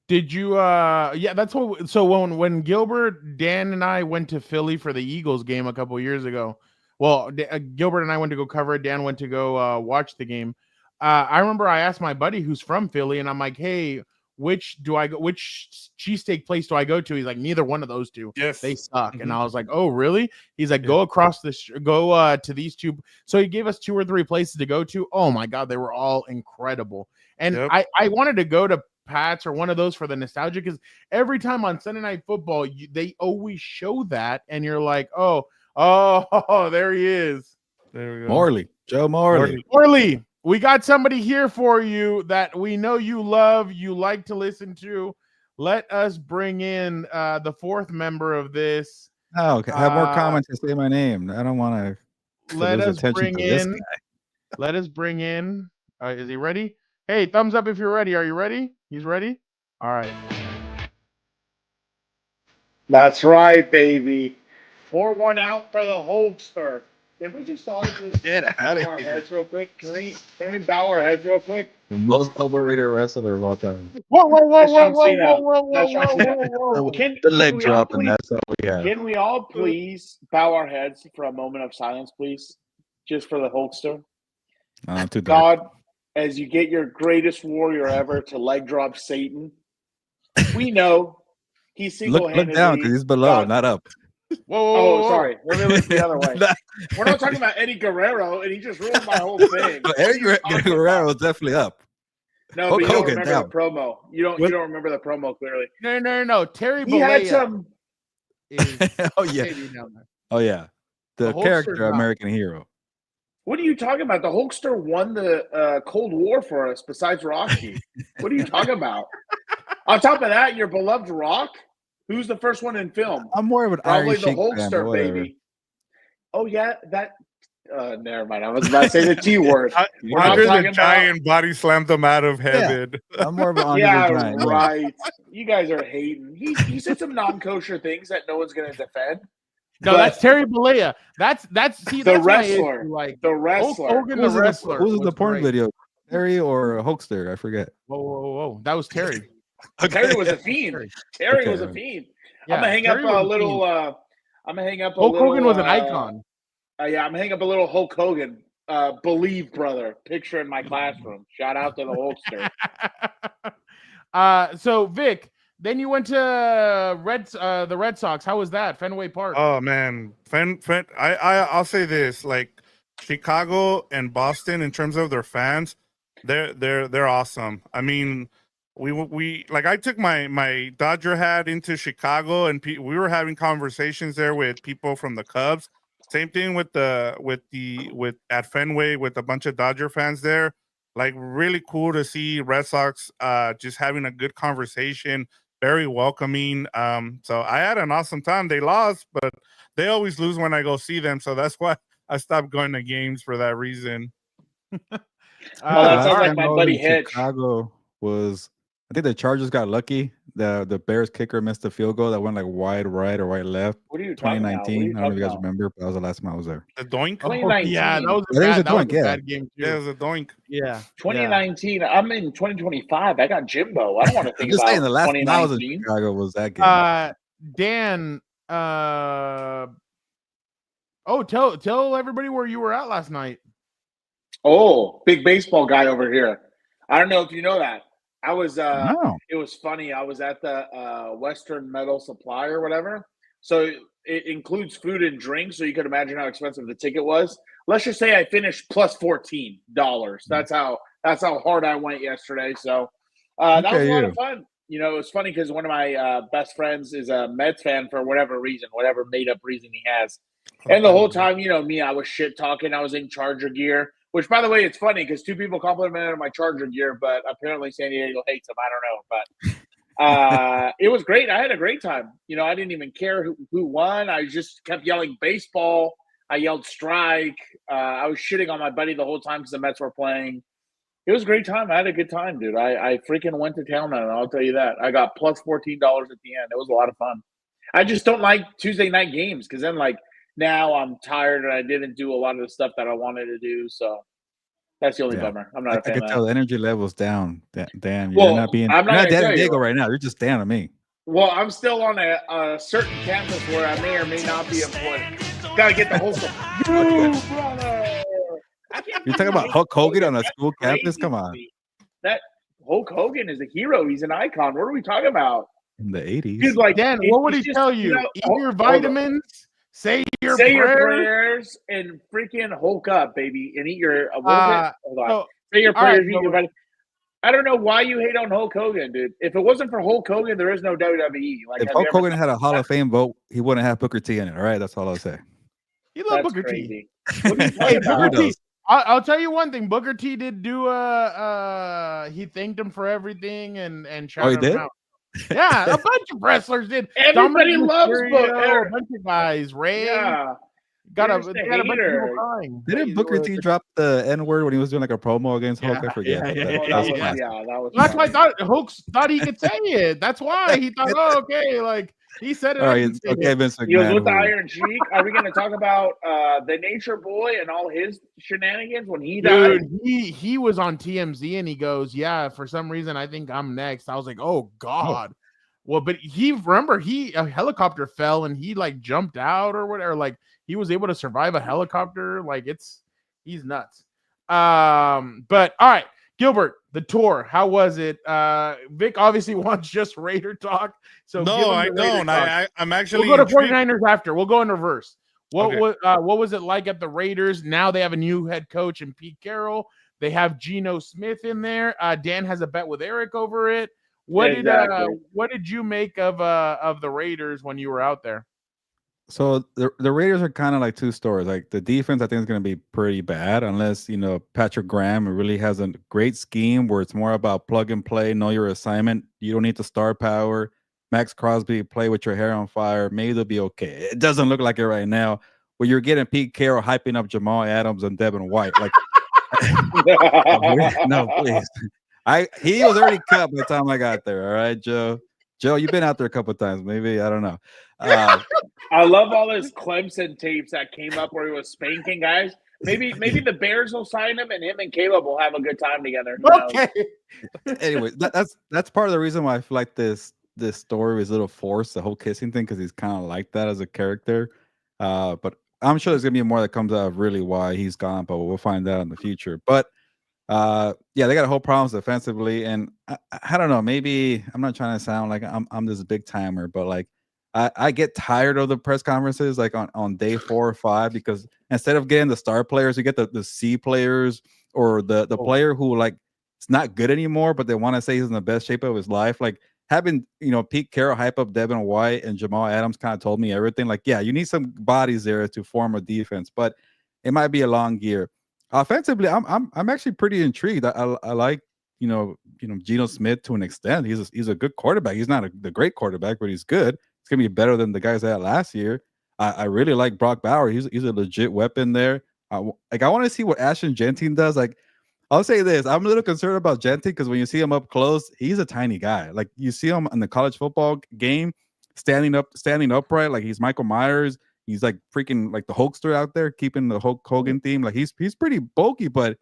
Did you yeah, that's what. So when Gilbert, Dan and I went to Philly for the Eagles game a couple years ago, well, Gilbert and I went to go cover it, Dan went to go watch the game. I remember I asked my buddy who's from Philly, and I'm like, hey, which cheesesteak place do I go to? He's like, neither one of those two. Yes, they suck. And I was like, oh, really? He's like, go across go to these two. So he gave us 2 or 3 places to go to. Oh my God, they were all incredible. And I wanted to go to Pat's or one of those for the nostalgia, because every time on Sunday Night Football, they always show that, and you're like, oh, there he is. There we go. Morley, Joe Morley. Morley, we got somebody here for you that we know you love, you like to listen to. Let us bring in the 4th member of this. Oh, okay. I have more comments to say my name. I don't want to. Let us bring in. Let us bring in. Is he ready? Hey, thumbs up if you're ready. Are you ready? He's ready? All right. That's right, baby. 4-1 out for the Hulkster. Can we just all just Get out of bow our here. heads real quick? Can we bow our heads real quick? The most overrated wrestler of all time. Whoa, whoa, whoa, That's whoa, John whoa, Cena. whoa, whoa, whoa, That's whoa, John Cena. whoa, whoa. The leg we all drop, and please- that's all we have. Can we all please bow our heads for a moment of silence, please? Just for the Hulkster. Too dark. God, as you get your greatest warrior ever to leg drop Satan, we know he single-handedly... Look down, because he's below, not up. Whoa. Sorry. Let me look the other way. We're not talking about Eddie Guerrero, and he just ruined my whole thing. Eddie Guerrero is definitely up. No, Hulk but you don't Hogan remember down. the promo. You don't remember the promo clearly. No. Terry He had Bollea some... is Oh, yeah. maybe down there. Oh, yeah. The Hulkster's character not. American hero. What are you talking about? The Hulkster won the Cold War for us, besides Rocky. What are you talking about? On top of that, your beloved Rock? Who's the first one in film? I'm more of an Probably Iron the Sheik fan, but Hulkster, whatever. baby. Oh, yeah, that... never mind. I was about to say the T word. We're not Andre talking the about... Giant body slammed them out of heaven. I'm more of an Andre Yeah, the Giant. Yeah. right. You guys are hating. He said some non-kosher things that no one's going to defend. No, But- that's Terry Bollea. That's The that's my wrestler. issue, like The Hulk wrestler. Hogan, the wrestler. Who's the was porn great. video? Terry or Hulkster? I forget. Whoa. That was Terry. Terry was a fiend. Terry Okay, was a right. fiend. Yeah, I'm gonna hang Terry up a was little. fiend. I'm gonna hang up a Hulk little. Hogan was an icon. Yeah, I'm gonna hang up a little Hulk Hogan. Believe brother picture in my classroom. Shout out to the Hulkster. So Vic, then you went to the Red Sox. How was that? Fenway Park. Oh man, I'll say this: like Chicago and Boston, in terms of their fans, they're awesome. I mean, we like I took my Dodger hat into Chicago, and we were having conversations there with people from the Cubs. Same thing with at Fenway with a bunch of Dodger fans there. Like really cool to see Red Sox just having a good conversation, very welcoming. So I had an awesome time. They lost, but they always lose when I go see them. So that's why I stopped going to games for that reason. That sounds like time my I was buddy in Hitch. Chicago was, I think the Chargers got lucky. The Bears kicker missed a field goal that went like wide right or wide left. What are you talking about? 2019. I don't know if you guys remember, but that was the last time I was there. The doink. 2019. Yeah, that was I think it was a that was doink, yeah. bad game too. Yeah, it was a doink. Yeah. 2019. I'm in 2025. I got Jimbo. I don't want to I'm think just about saying the last time I was in 2019. Chicago was that game. Dan, tell everybody where you were at last night. Oh, big baseball guy over here. I don't know if you know that. I was No. It was funny. I was at the Western Metal Supply or whatever. So it includes food and drink, so you can imagine how expensive the ticket was. Let's just say I finished plus $14. That's how hard I went yesterday. So that was a lot of fun. You know, it was funny because one of my best friends is a Mets fan for whatever reason, whatever made up reason he has. And the whole time, you know me, I was shit talking. I was in Charger gear, Which, by the way, it's funny because 2 people complimented my Charger gear, but apparently San Diego hates them. I don't know, but it was great. I had a great time. You know, I didn't even care who won. I just kept yelling baseball. I yelled strike. I was shitting on my buddy the whole time because the Mets were playing. It was a great time. I had a good time, dude. I freaking went to town on it. I'll tell you that. I got plus $14 at the end. It was a lot of fun. I just don't like Tuesday night games because then, like, now I'm tired and I didn't do a lot of the stuff that I wanted to do. So that's the only bummer. I'm not a fan I of can that. tell the energy level's down, Dan. Well, You're not being I'm not you're not gonna Dan tell you. Diego right now. You're just Dan to me. Well, I'm still on a certain campus where I may or may not be employed. Got to get the whole stuff. Brother. You're talking about Hulk Hogan on a school campus? Come on. That Hulk Hogan is a hero. He's an icon. What are we talking about? In the 80s. Dude, like, Dan, what would he tell you? Eat your vitamins, say your prayers, and freaking Hulk up, baby, and eat your hold on. Say your prayers, eat your vitamins. I don't know why you hate on Hulk Hogan, dude. If it wasn't for Hulk Hogan, there is no WWE. Like, if Hulk Hogan had a Hall of Fame vote, he wouldn't have Booker T in it. All right, that's all I'll say. You love Booker T. Hey, Booker T. I'll tell you one thing. Booker T did do he thanked him for everything and shouted him out. Yeah, a bunch of wrestlers did. Everybody loves Booker. A bunch of guys. Ray. Yeah. Got a bunch of people crying. Didn't Booker T drop the N-word when he was doing like a promo against Hulk? I forget. That's why I thought Hulk thought he could say it. That's why he thought, oh, okay, like he said it. All right, okay, Vince McMahon. He was with the Iron Sheik. Are we going to talk about the Nature Boy and all his shenanigans when he died? Dude, he was on TMZ and he goes, yeah, for some reason I think I'm next. I was like, oh God. Oh. Well, but a helicopter fell and he like jumped out or whatever. Like he was able to survive a helicopter. Like he's nuts. But all right, Gilbert, the tour, how was it? Vic obviously wants just Raider talk. So no, I don't. I'm actually we'll go to 49ers after. We'll go in reverse. What was it like at the Raiders? Now they have a new head coach in Pete Carroll. They have Geno Smith in there. Dan has a bet with Eric over it. What did you make of the Raiders when you were out there? So the Raiders are kind of like two stories. Like the defense, I think is going to be pretty bad unless Patrick Graham really has a great scheme where it's more about plug and play, know your assignment. You don't need the star power. Max Crosby, play with your hair on fire. Maybe they'll be okay. It doesn't look like it right now. Where you're getting Pete Carroll hyping up Jamal Adams and Devin White. Like, no, please. He was already cut by the time I got there. All right, Joe. Joe, you've been out there a couple of times. Maybe, I don't know. I love all those Clemson tapes that came up where he was spanking guys. Maybe the Bears will sign him, and him and Caleb will have a good time together. Okay. Anyway, that's part of the reason why I feel like this story is a little forced, the whole kissing thing, because he's kind of like that as a character. But I'm sure there's gonna be more that comes out of really why he's gone, but we'll find out in the future. But they got a whole problems defensively, and I don't know, maybe I'm not trying to sound like I'm this big timer, but like I get tired of the press conferences like on day 4 or 5, because instead of getting the star players, you get the C players or the player who like it's not good anymore, but they want to say he's in the best shape of his life. Like having Pete Carroll hype up Devin White and Jamal Adams kind of told me everything. Like, yeah, you need some bodies there to form a defense, but it might be a long year. Offensively, I'm actually pretty intrigued. I like Geno Smith to an extent. He's a good quarterback. He's not the great quarterback, but he's good. It's gonna be better than the guys I had last year. I really like Brock Bauer. He's a legit weapon there. I want to see what Ashton Genting does. Like, I'll say this: I'm a little concerned about Genting because when you see him up close, he's a tiny guy. Like you see him in the college football game, standing upright, like he's Michael Myers. He's like freaking like the Hulkster out there, keeping the Hulk Hogan theme. Like he's pretty bulky, but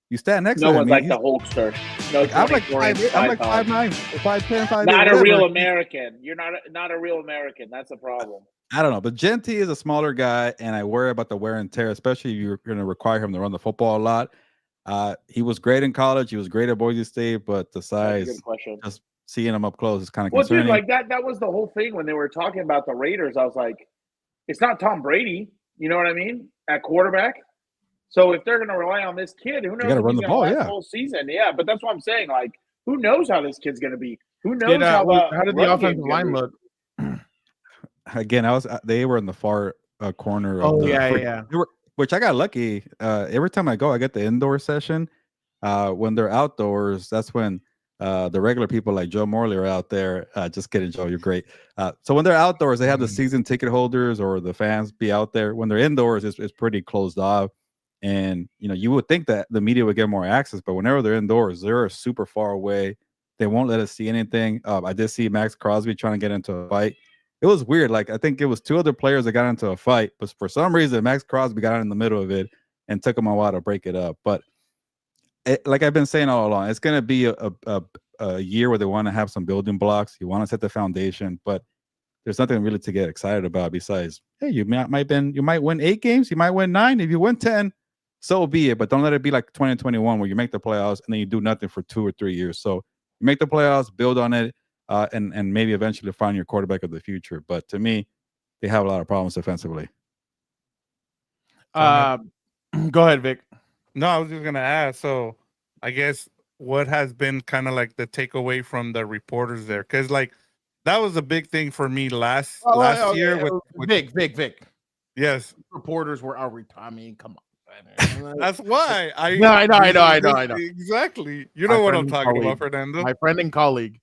you stand next to him. No one's like the Hulkster. No, I'm like 5'9", 5'10", 5'8". Not a real American. You're not a real American. That's a problem. I don't know, but Genty is a smaller guy, and I worry about the wear and tear, especially if you're going to require him to run the football a lot. He was great in college. He was great at Boise State, but the size, just seeing him up close is kind of concerning. Dude, like that was the whole thing when they were talking about the Raiders. I was like, it's not Tom Brady. You know what I mean? At quarterback. So if they're going to rely on this kid, who knows? You got to run the ball, yeah. Whole season, yeah. But that's what I'm saying. Like, who knows how this kid's going to be? Who knows how did the offensive line look? Again, they were in the far corner. Oh, yeah. which I got lucky. Every time I go, I get the indoor session. When they're outdoors, that's when the regular people like Joe Morley are out there. Just kidding, Joe, you're great. So when they're outdoors, they have the season ticket holders or the fans be out there. When they're indoors, it's pretty closed off. And, you would think that the media would get more access, but whenever they're indoors, they're super far away. They won't let us see anything. I did see Max Crosby trying to get into a fight. It was weird. Like, I think it was 2 other players that got into a fight, but for some reason, Max Crosby got in the middle of it and took him a while to break it up. But like I've been saying all along, it's going to be a year where they want to have some building blocks. You want to set the foundation, but there's nothing really to get excited about besides, hey, you might win 8 games, you might win 9. If you win 10, so be it. But don't let it be like 2021 where you make the playoffs and then you do nothing for 2 or 3 years. So you make the playoffs, build on it, and maybe eventually find your quarterback of the future. But to me, they have a lot of problems defensively. Go ahead, Vic. No, I was just gonna ask. So, I guess what has been kind of like the takeaway from the reporters there? Because like that was a big thing for me last year. With Vic. Yes, reporters were out. I mean, come on. That's why I know. Exactly. You know what I'm talking about, Fernando. My friend and colleague.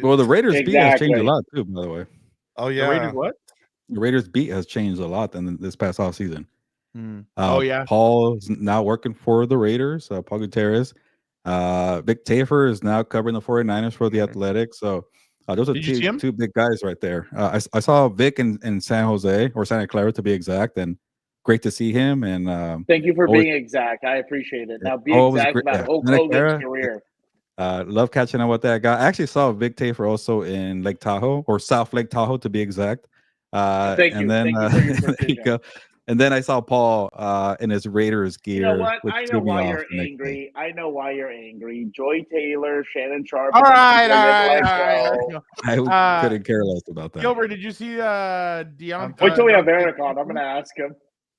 Well, the Raiders beat has changed a lot too, by the way. Oh yeah. The Raiders what? The Raiders beat has changed a lot in this past offseason. Oh yeah. Paul is now working for the Raiders. Paul Gutierrez. Vic Tafer is now covering the 49ers for the Athletics. So those are two big guys right there. I saw Vic in San Jose or Santa Clara to be exact, and great to see him. And thank you for being exact. I appreciate it. Now be exact about Hulk Hogan's career. Love catching up with that guy. I actually saw Vic Tafer also in Lake Tahoe or South Lake Tahoe to be exact. Thank you. Then, Thank you for your and then I saw Paul in his Raiders gear. You know what? I know why you're angry. Joy Taylor, Shannon Sharp. All right. I couldn't care less about that. Gilbert, did you see Deontay? Wait till we have Eric on. I'm going to ask him.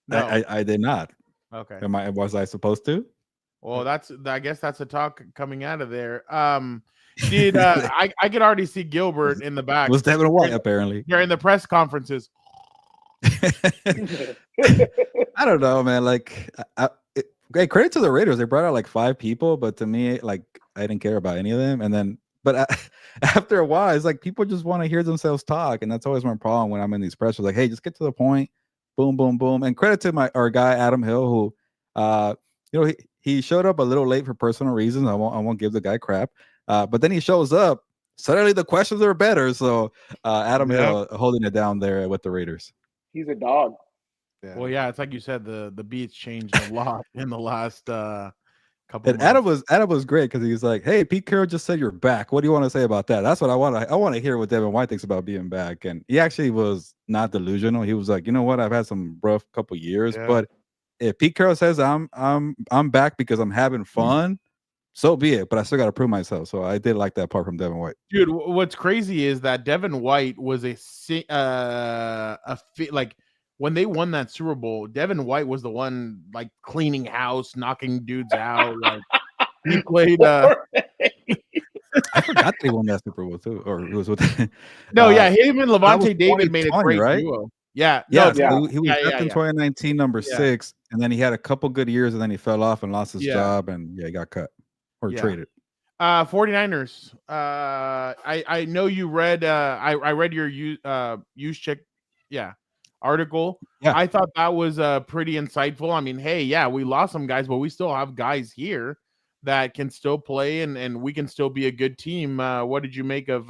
No, I did not. Okay. Was I supposed to? Well, I guess that's a talk coming out of there. Did I could already see Gilbert in the back. Was Devin White apparently during the press conferences? I don't know, man. Like, credit to the Raiders. They brought out like 5 people, but to me, like, I didn't care about any of them. And then, after a while, it's like people just want to hear themselves talk, and that's always my problem when I'm in these pressers. Like, hey, just get to the point. Boom, boom, boom. And credit to our guy Adam Hill, who, he showed up a little late for personal reasons. I won't give the guy crap. But then he shows up. Suddenly the questions are better. So Adam Hill holding it down there with the Raiders. He's a dog. Yeah. Well, yeah, it's like you said, the beats changed a lot in the last couple. And Adam was great because he's like, "Hey, Pete Carroll just said you're back. What do you want to say about that?" That's what I want. I want to hear what Devin White thinks about being back. And he actually was not delusional. He was like, "You know what? I've had some rough couple years, but if Pete Carroll says I'm back because I'm having fun, so be it. But I still got to prove myself." So I did like that part from Devin White. Dude, what's crazy is that Devin White was like when they won that Super Bowl, Devin White was the one like cleaning house, knocking dudes out. Like he played. I forgot they won that Super Bowl too, or it was with. No, him and Levante David made a great duo. Yeah, he was drafted in 2019, number 6, and then he had a couple good years, and then he fell off and lost his job, and he got cut or traded. 49ers. I know you read. I read your use check. Article. Yeah. I thought that was pretty insightful. I mean, hey, we lost some guys, but we still have guys here that can still play, and we can still be a good team. What did you make of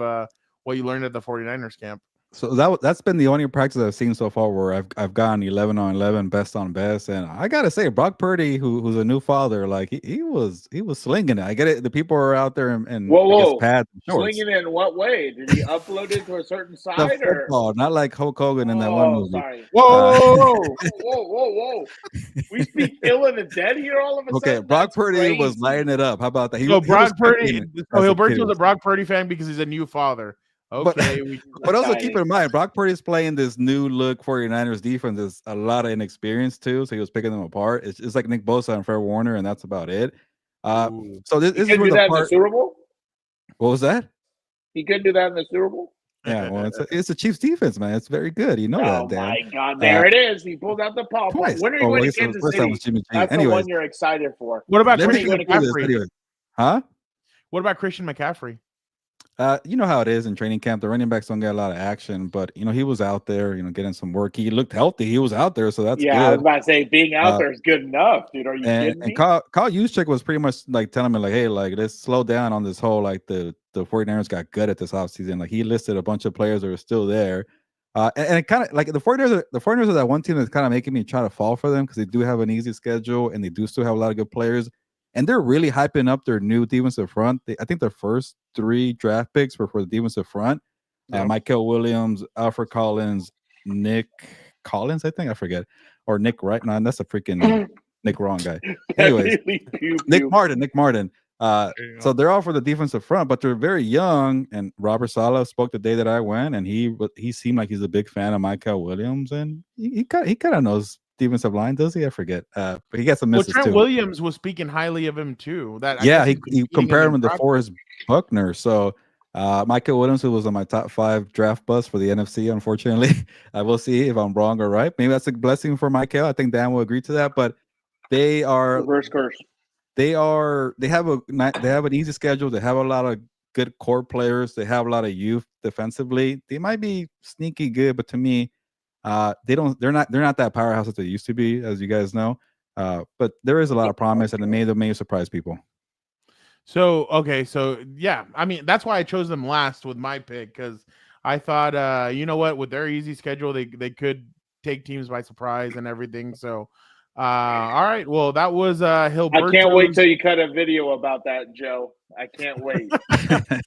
what you learned at the 49ers camp? So that's been the only practice I've seen so far where I've gone 11 on 11, best on best, and I gotta say Brock Purdy, who's a new father, like he was slinging it. I get it. The people are out there and pads and shorts. Slinging it in what way? Did he upload it to a certain side football, not like Hulk Hogan in that one movie. Sorry. Whoa! We speak ill and the dead here all of a sudden. Okay, Brock Purdy was lighting it up. How about that? Brock Purdy. Hilbert's was a Brock Purdy fan because he's a new father. Okay, but also keep in mind, Brock Purdy is playing this new look 49ers defense. There's a lot of inexperience too, so he was picking them apart. It's like Nick Bosa and Fred Warner, and that's about it. So this is where the Super Bowl. What was that? He couldn't do that in the Super Bowl. Yeah, well, it's a Chiefs defense, man. It's very good. You know that, Dan. Oh my God, there it is. He pulled out the paw. Twice. When are you going to Kansas City? That's the one you're excited for. What about Let me Christian get through this McCaffrey? anyway. Huh? What about Christian McCaffrey? You know how it is in training camp. The running backs don't get a lot of action, but he was out there, getting some work. He looked healthy. He was out there, so that's good. I was about to say being out there is good enough, dude. Are you kidding me? And Kyle Juszczyk was pretty much like telling me, like, hey, like, let's slow down on this whole, like, the 49ers got good at this offseason. Like, he listed a bunch of players that are still there. And it kind of like the 49ers are that one team that's kind of making me try to fall for them because they do have an easy schedule and they do still have a lot of good players. And they're really hyping up their new defensive front. I think their first 3 draft picks were for the defensive front. Michael Williams, Alfred Collins, Nick Collins, I think. I forget. Or Nick Wright. No, that's a freaking Nick wrong guy. Anyways, Nick Martin. So they're all for the defensive front, but they're very young. And Robert Saleh spoke the day that I went, and he seemed like he's a big fan of Michael Williams, and he kind of knows defensive line, does he? I forget. But he got some misses Trent too. Williams was speaking highly of him too. He compared him to Forrest Buckner. So Michael Williams, who was on my top 5 draft bust for the NFC, unfortunately. I will see if I'm wrong or right. Maybe that's a blessing for Michael. I think Dan will agree to that. But they are reverse curse. They have an easy schedule. They have a lot of good core players. They have a lot of youth defensively. They might be sneaky good, but to me, they're not that powerhouse that they used to be, as you guys know. But there is a lot of promise, and they may surprise people. So yeah, I mean that's why I chose them last with my pick, because I thought, you know what, with their easy schedule, they could take teams by surprise and everything. So, all right, well that was Hilberto's. I can't wait till you cut a video about that, Joe. I can't wait.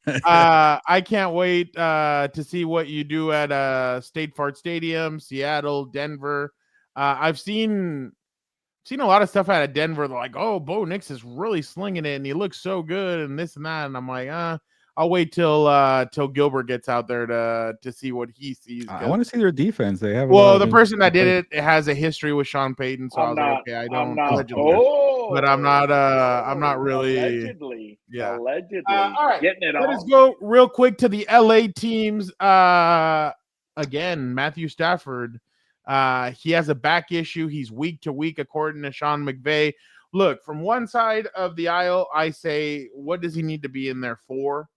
I can't wait to see what you do at Stafford Stadium, Seattle, Denver. I've seen a lot of stuff out of Denver. They're like, oh, Bo Nix is really slinging it, and he looks so good, and this and that. And I'm like, I'll wait till Gilbert gets out there to see what he sees. I want to see their defense. They have the person that did it has a history with Sean Payton, so I was like, okay, I don't allegedly, but I'm not really allegedly. Yeah. Allegedly. All right, getting it let us go real quick to the LA teams. Again, Matthew Stafford. He has a back issue. He's week to week, according to Sean McVay. Look, from one side of the aisle, I say, what does he need to be in there for?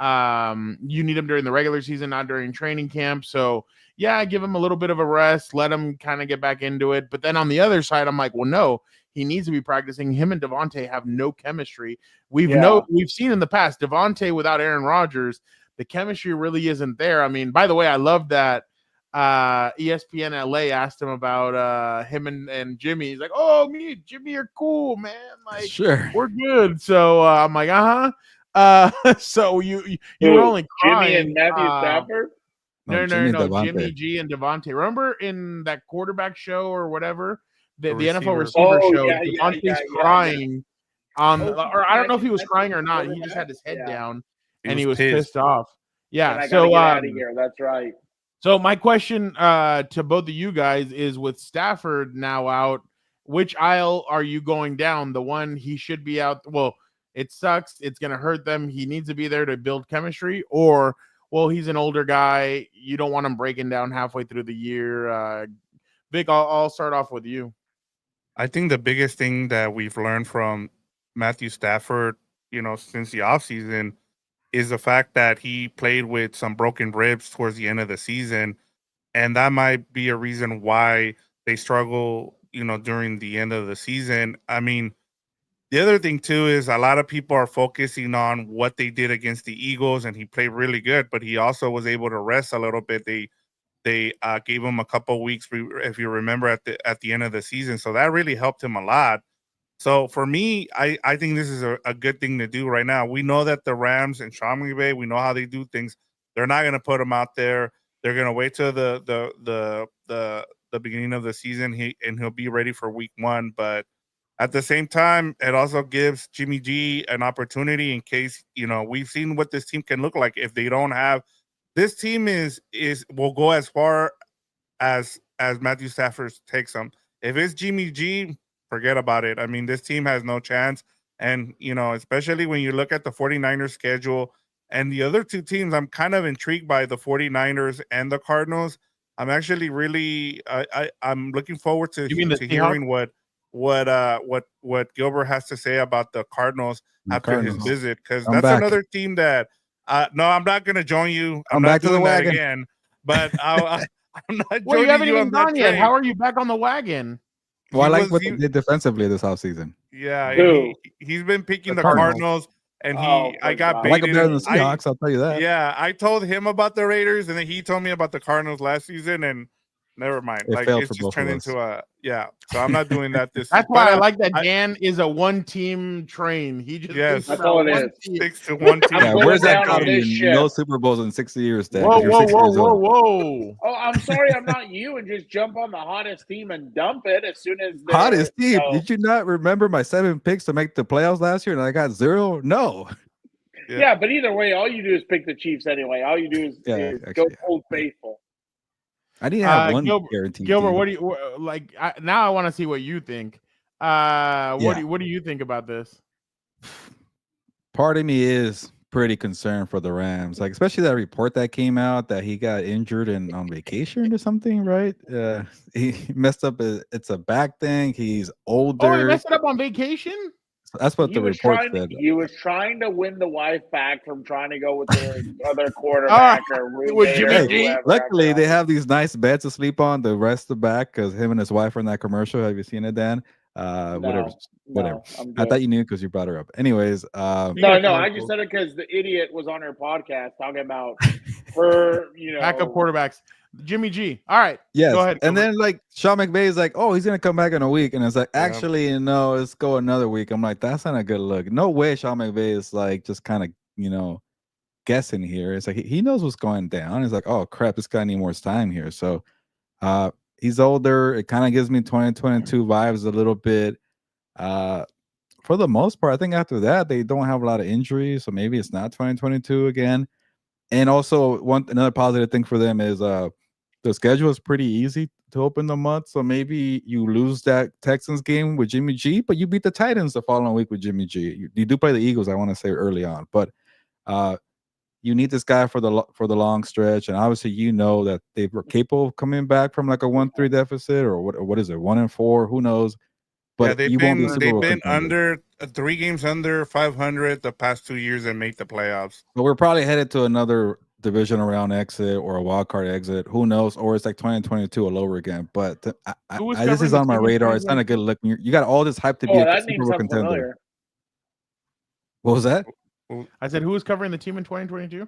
You need him during the regular season, not during training camp. So, yeah, give him a little bit of a rest, let him kind of get back into it. But then on the other side, I'm like, well, no, he needs to be practicing. Him and Devontae have no chemistry. We've seen in the past, Devontae without Aaron Rodgers, the chemistry really isn't there. I mean, by the way, I love that ESPN LA asked him about him and Jimmy. He's like, oh, me and Jimmy are cool, man. Like, sure, we're good. So I'm like, so you were only crying. Jimmy and Matthew Stafford? No, Jimmy G and Devontae. Remember in that quarterback show or whatever, the NFL receiver show, Devontae's crying on, or I don't know if he was crying or not. He just had his head down and he was pissed off. Yeah. So get out of here. That's right. So my question to both of you guys is, with Stafford now out, which aisle are you going down? The one he should be out. Well, it sucks. It's going to hurt them. He needs to be there to build chemistry. Or, well, he's an older guy. You don't want him breaking down halfway through the year. Vic, I'll start off with you. I think the biggest thing that we've learned from Matthew Stafford, since the offseason, is the fact that he played with some broken ribs towards the end of the season. And that might be a reason why they struggle, during the end of the season. I mean, the other thing too is a lot of people are focusing on what they did against the Eagles, and he played really good, but he also was able to rest a little bit. They gave him a couple of weeks, if you remember, at the end of the season. So that really helped him a lot. So for me, I think this is a good thing to do right now. We know that the Rams and Sean McVay, we know how they do things. They're not going to put him out there. They're going to wait till the beginning of the season, and he'll be ready for week 1. But at the same time, it also gives Jimmy G an opportunity in case, we've seen what this team can look like if they don't have. This team will go as far as Matthew Stafford takes them. If it's Jimmy G, forget about it. I mean, this team has no chance. And, especially when you look at the 49ers schedule, And the other two teams, I'm kind of intrigued by the 49ers and the Cardinals. I'm actually really I'm looking forward to hearing what Gilbert has to say about the Cardinals after his visit, because that's another team that no, I'm not going to join you. I'm not doing that again. But I'm not joining you haven't even on that gone yet. train. How are you back on the wagon? Well, I like what they did defensively this offseason. Yeah, he's been picking the Cardinals. And I got baited. I like him better than the Seahawks, I'll tell you that. Yeah, I told him about the Raiders, and then he told me about the Cardinals last season, and never mind. It's just turned into a So I'm not doing that this. That's why I like that Dan is a one-team train. He just that's all it is. Sticks to one team. Yeah, where's that coming? No Super Bowls in 60 years, Dan. Whoa. Oh, I'm sorry, I'm not you, and just jump on the hottest team and dump it as soon as hottest team. Did you not remember my 7 picks to make the playoffs last year, and I got 0? No. Yeah, but either way, all you do is pick the Chiefs anyway. All you do is go Old Faithful. I didn't have one guaranteed. Gilbert, team. what do you now? I want to see what you think. What do you think about this? Part of me is pretty concerned for the Rams, like especially that report that came out that he got injured and on vacation or something, right? He messed up. It's a back thing. He's older. Oh, he messed it up on vacation. That's what the report said. He was trying to win the wife back from trying to go with their other quarterback or with Jimmy G. Luckily, they have these nice beds to sleep on. The rest of the back, because him and his wife are in that commercial. Have you seen it, Dan? Whatever. I thought you knew because you brought her up. Anyways, no. I just said it because the idiot was on her podcast talking about her, backup quarterbacks. Jimmy G. All right. Yes. Go ahead. And then like Sean McVay is like, oh, he's gonna come back in a week, and it's like, actually, no, let's go another week. I'm like, that's not a good look. No way, Sean McVay is like just kind of, guessing here. It's like he knows what's going down. He's like, oh crap, this guy needs more time here. So, he's older. It kind of gives me 2022 vibes a little bit. For the most part, I think after that they don't have a lot of injuries, so maybe it's not 2022 again. And also, another positive thing for them is the schedule is pretty easy to open the month. So maybe you lose that Texans game with Jimmy G, but you beat the Titans the following week with Jimmy G. You do play the Eagles, I want to say early on, but you need this guy for the long stretch. And obviously, that they were capable of coming back from like a 1-3 deficit or what is it, 1-4? Who knows? But they've been under 3 games under 500 the past 2 years and made the playoffs. But we're probably headed to another divisional round exit or a wild card exit. Who knows? Or it's like 2022 all over again. But this is on my radar. It's not a good look. You got all this hype to be a Super Bowl contender. Familiar. What was that? I said, who was covering the team in 2022?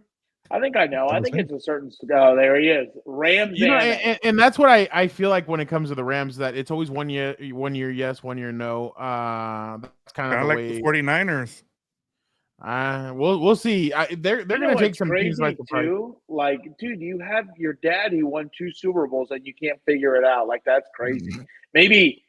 I think I know. I think it's a certain. Oh, there he is, Rams. And that's what I feel like when it comes to the Rams, that it's always 1 year yes, 1 year no. That's kind of like way. The 49ers. We'll see. They're going to take some teams by surprise. Too. Like, dude, you have your dad who won 2 Super Bowls and you can't figure it out. Like, that's crazy. Maybe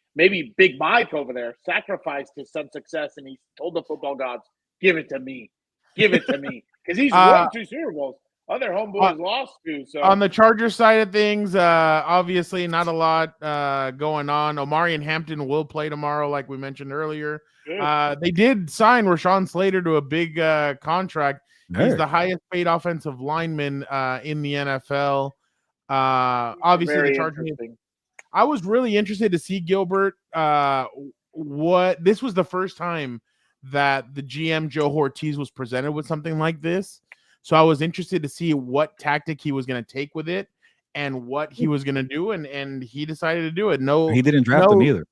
Big Mike over there sacrificed his son's success and he told the football gods, "Give it to me, give it to me." Because he's won 2 Super Bowls. Other homeboys lost 2. So on the Chargers side of things, obviously not a lot going on. Omari and Hampton will play tomorrow, like we mentioned earlier. They did sign Rashawn Slater to a big contract. He's the highest paid offensive lineman in the NFL. Obviously, the Chargers. I was really interested to see Gilbert. This was the first time that the GM Joe Ortiz was presented with something like this. So I was interested to see what tactic he was going to take with it and what he was going to do. And he decided to do it. No, he didn't draft him either.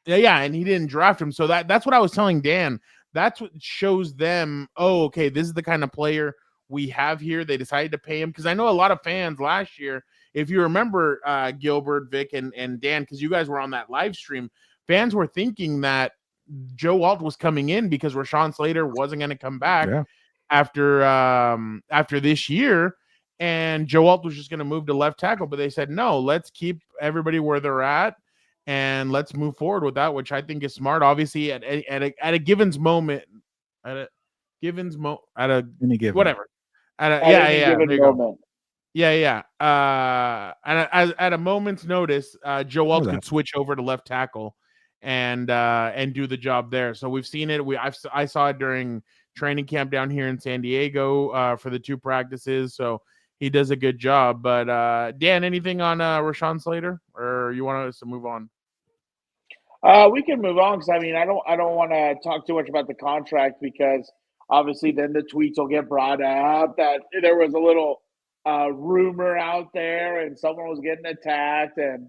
Yeah. And he didn't draft him. So that's what I was telling Dan. That's what shows them, oh, okay, this is the kind of player we have here. They decided to pay him. Because I know a lot of fans last year, if you remember Gilbert, Vic, and Dan, because you guys were on that live stream, fans were thinking that Joe Alt was coming in because Rashawn Slater wasn't going to come back after this year, and Joe Alt was just going to move to left tackle. But they said, no, let's keep everybody where they're at and let's move forward with that, which I think is smart. Obviously, at a given moment, at a moment's notice, Joe Alt could switch over to left tackle and do the job there. So we've seen it. I saw it during training camp down here in San Diego for the 2 practices. So he does a good job. But Dan, anything on Rashawn Slater, or you want us to move on? We can move on because I mean I don't want to talk too much about the contract because obviously then the tweets will get brought up that there was a little rumor out there and someone was getting attacked, and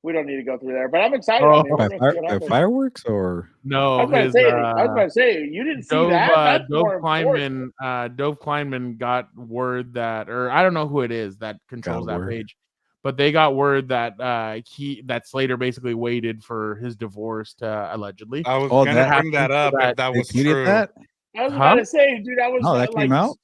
we don't need to go through there. But I'm excited. I mean, we're gonna see what happens. Fireworks or no? I was about to say you didn't see that. That's more important. Dove Kleinman got word that, or I don't know who it is that controls that page, but they got word that that Slater basically waited for his divorce to allegedly. I was gonna bring that up if that was true. I was about to say, dude, I was that came out.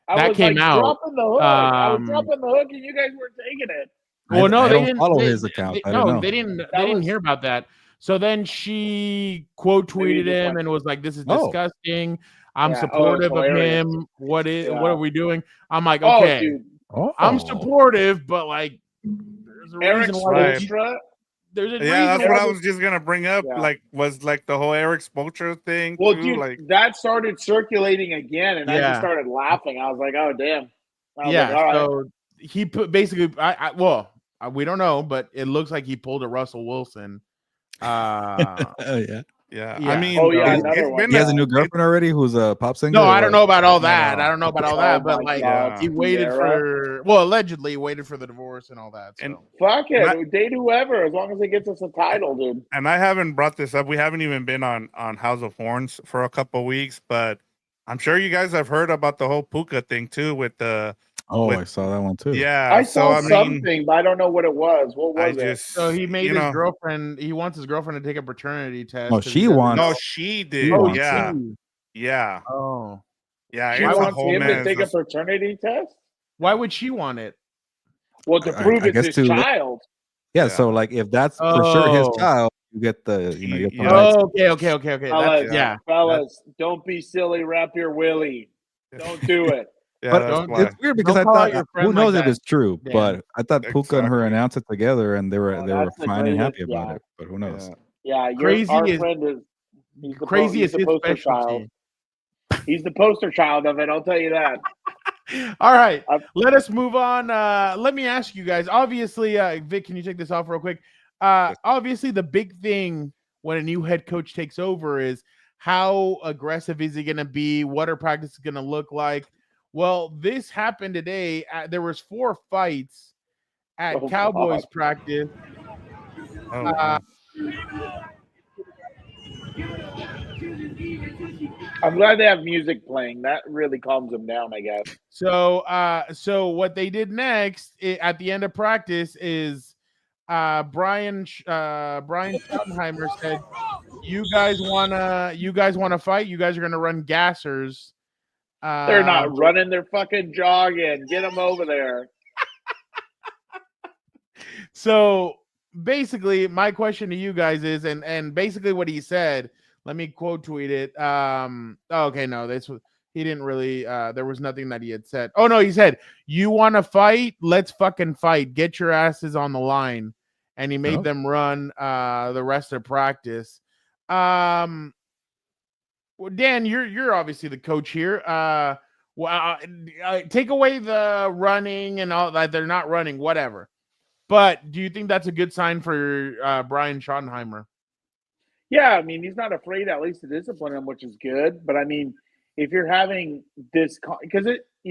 That came out. Dropping the hook. I was dropping the hook, and you guys weren't taking it. Well, no, they didn't follow his account. They didn't hear about that. So then she quote tweeted him and was like, "This is disgusting. I'm supportive of him. What are we doing?" I'm like, okay, I'm supportive, but like, there's a reason why. That's what I was just gonna bring up. Like, was like the whole Eric Spoelstra thing. Well, too? dude, like that started circulating again, and I just started laughing. I was like, "Oh, damn!" So he put basically. We don't know, but it looks like he pulled a Russell Wilson. Yeah. I mean, he has a new girlfriend already who's a pop singer. No, I don't know about all that. I don't know about all that, but like he waited allegedly waited for the divorce and all that. So. And fuck it, date whoever as long as it gets us a title, dude. And I haven't brought this up. We haven't even been on House of Horns for a couple of weeks, but I'm sure you guys have heard about the whole Puka thing too with the. I saw that one too. Yeah, I saw something, but I don't know what it was. What was it? So he made his girlfriend. He wants his girlfriend to take a paternity test. Oh, she wants. No, she did. Yeah. Oh, yeah. She wants him to take a paternity test. Why would she want it? Well, to prove it's his child. Yeah. So, like, if that's for sure his child, you get the. Okay. Fellas, don't be silly. Wrap your willy. Don't do it. Yeah, but it's weird because I thought who knows if it's true, but I thought Puka and her announced it together and they were fine and happy about it. But who knows? Yeah, crazy is crazy is his specialty. He's the poster child of it. I'll tell you that. All right, let us move on. Let me ask you guys. Obviously, Vic, can you take this off real quick? Obviously, the big thing when a new head coach takes over is how aggressive is he going to be? What are practices going to look like? Well, this happened today. There was 4 fights at Cowboys practice. I'm glad they have music playing. That really calms them down, I guess. So what they did next at the end of practice is Brian Schottenheimer said, "You guys wanna fight? You guys are gonna run gassers." They're not running, they're fucking jogging. Get them over there. So basically, my question to you guys is, and basically what he said, let me quote tweet it. He didn't really, there was nothing that he had said. Oh no, he said, "You want to fight? Let's fucking fight. Get your asses on the line." And he made them run the rest of practice. Well, Dan, you're obviously the coach here. Take away the running and all that. They're not running, whatever. But do you think that's a good sign for Brian Schottenheimer? Yeah, I mean, he's not afraid at least to discipline him, which is good. But I mean, if you're having this, because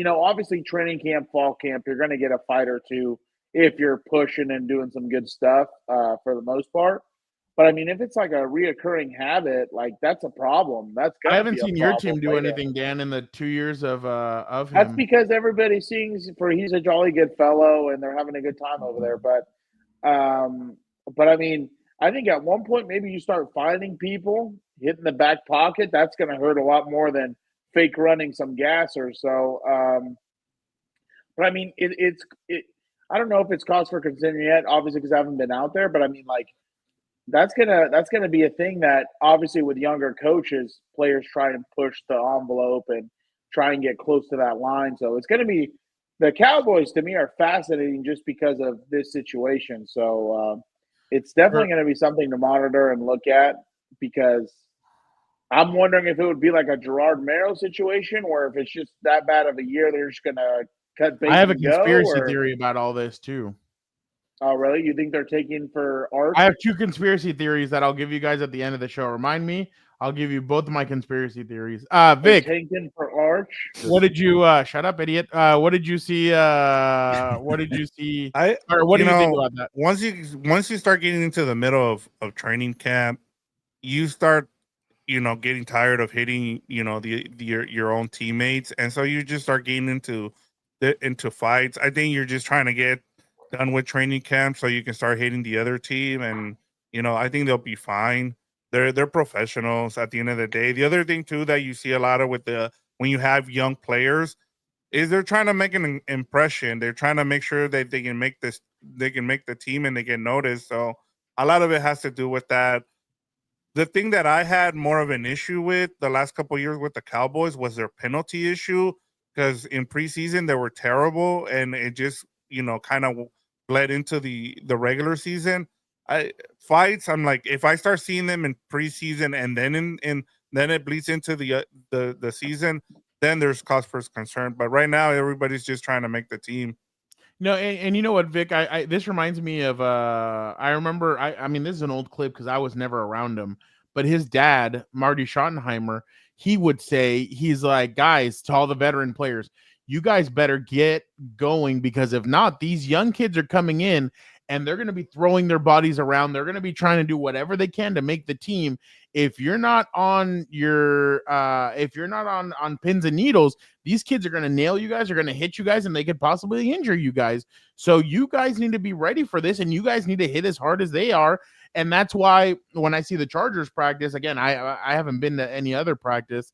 obviously training camp, fall camp, you're going to get a fight or two if you're pushing and doing some good stuff for the most part. But I mean, if it's like a reoccurring habit, like that's a problem. I haven't seen your team do anything, Dan, in the 2 years of him. That's because everybody sings for he's a jolly good fellow and they're having a good time over there. But I mean, I think at one point maybe you start finding people hitting the back pocket. That's going to hurt a lot more than fake running some gassers. So, but I mean, I don't know if it's cause for concern yet, obviously because I haven't been out there. But I mean, like. That's gonna be a thing that obviously with younger coaches, players try and push the envelope and try and get close to that line. So it's gonna be the Cowboys to me are fascinating just because of this situation. So it's definitely gonna be something to monitor and look at because I'm wondering if it would be like a Gerard Merrill situation, or if it's just that bad of a year, they're just gonna cut bait I have a and go. conspiracy Or theory about all this too. oh, really? You think they're taking for Arch? I have 2 conspiracy theories that I'll give you guys at the end of the show. Remind me. I'll give you both of my conspiracy theories. They're Vic, tanking for Arch. what did you shut up, idiot? What did you see? What did you see? Or what do you think about that? Once you start getting into the middle of training camp, you start getting tired of hitting your own teammates, and so you just start getting into fights. I think you're just trying to get done with training camp so you can start hitting the other team, and I think they'll be fine. They're professionals at the end of the day. The other thing too that you see a lot of when you have young players is they're trying to make an impression. They're trying to make sure that they can make the team and they get noticed. So a lot of it has to do with that. The thing that I had more of an issue with the last couple of years with the Cowboys was their penalty issue, because in preseason they were terrible, and it just kind of bled into the regular season. Fights, I'm like, if I start seeing them in preseason and then it bleeds into the season, then there's cause for concern. But right now everybody's just trying to make the team. No, and you know what, Vic? I this reminds me of I remember I mean, this is an old clip because I was never around him, but his dad, Marty Schottenheimer, he would say, he's like, guys, to all the veteran players, you guys better get going, because if not, these young kids are coming in and they're going to be throwing their bodies around. They're going to be trying to do whatever they can to make the team. If you're not on your if you're not on pins and needles, these kids are going to nail you guys, are going to hit you guys, and they could possibly injure you guys. So you guys need to be ready for this, and you guys need to hit as hard as they are. And that's why when I see the Chargers practice, again, I haven't been to any other practice.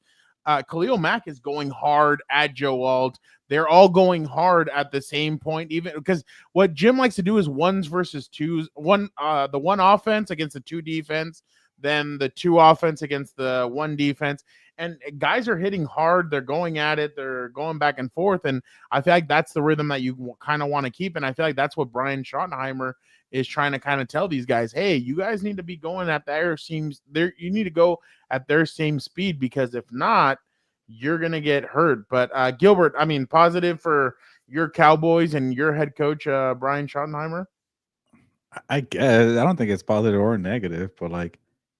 Khalil Mack is going hard at Joe Alt. They're all going hard at the same point, even because what Jim likes to do is ones versus twos. The one offense against the 2 defense, then the 2 offense against the 1 defense. And guys are hitting hard. They're going at it. They're going back and forth. And I feel like that's the rhythm that you kind of want to keep. And I feel like that's what Brian Schottenheimer is trying to kind of tell these guys, hey, you guys need to be going at their seams there. You need to go at their same speed, because if not, you're going to get hurt. But Gilbert, I mean, positive for your Cowboys and your head coach, Brian Schottenheimer. I guess I don't think it's positive or negative, but like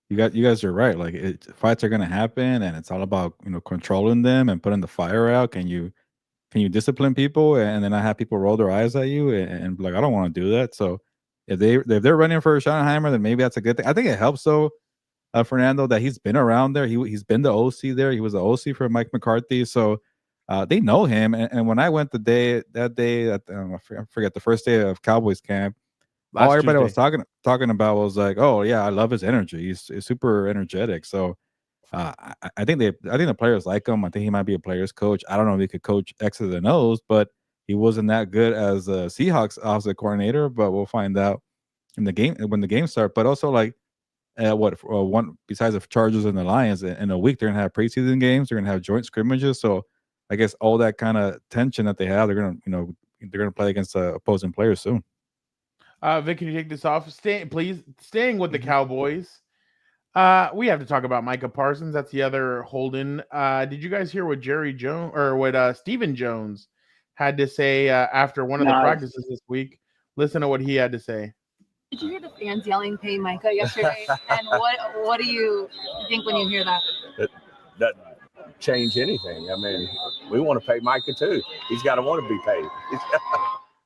you guys are right. Like fights are going to happen, and it's all about controlling them and putting the fire out. Can you discipline people and then not have people roll their eyes at you and be like, I don't want to do that. So if they're running for Schottenheimer, then maybe that's a good thing. I think it helps though, Fernando, that he's been around there. He's been the OC there. He was the OC for Mike McCarthy, so they know him. And when I went that day, I forget the first day of Cowboys camp. All everybody was talking about was like, oh yeah, I love his energy. He's super energetic. So I think the players like him. I think he might be a player's coach. I don't know if he could coach X's and O's, but he wasn't that good as a Seahawks offensive coordinator. But we'll find out in the game when the game starts. But also like one besides the Chargers and the Lions in a week, they're gonna have preseason games. They're gonna have joint scrimmages. So I guess all that kind of tension that they have, they're gonna play against opposing players soon. Vic, can you take this off? Staying with the Cowboys. We have to talk about Micah Parsons. That's the other Holden. Did you guys hear what Jerry Jones or what Stephen Jones had to say after one of the practices this week? Listen to what he had to say. Did you hear the fans yelling "Pay Micah" yesterday? And what do you think when you hear that? It doesn't change anything. I mean, we want to pay Micah too. He's got to want to be paid.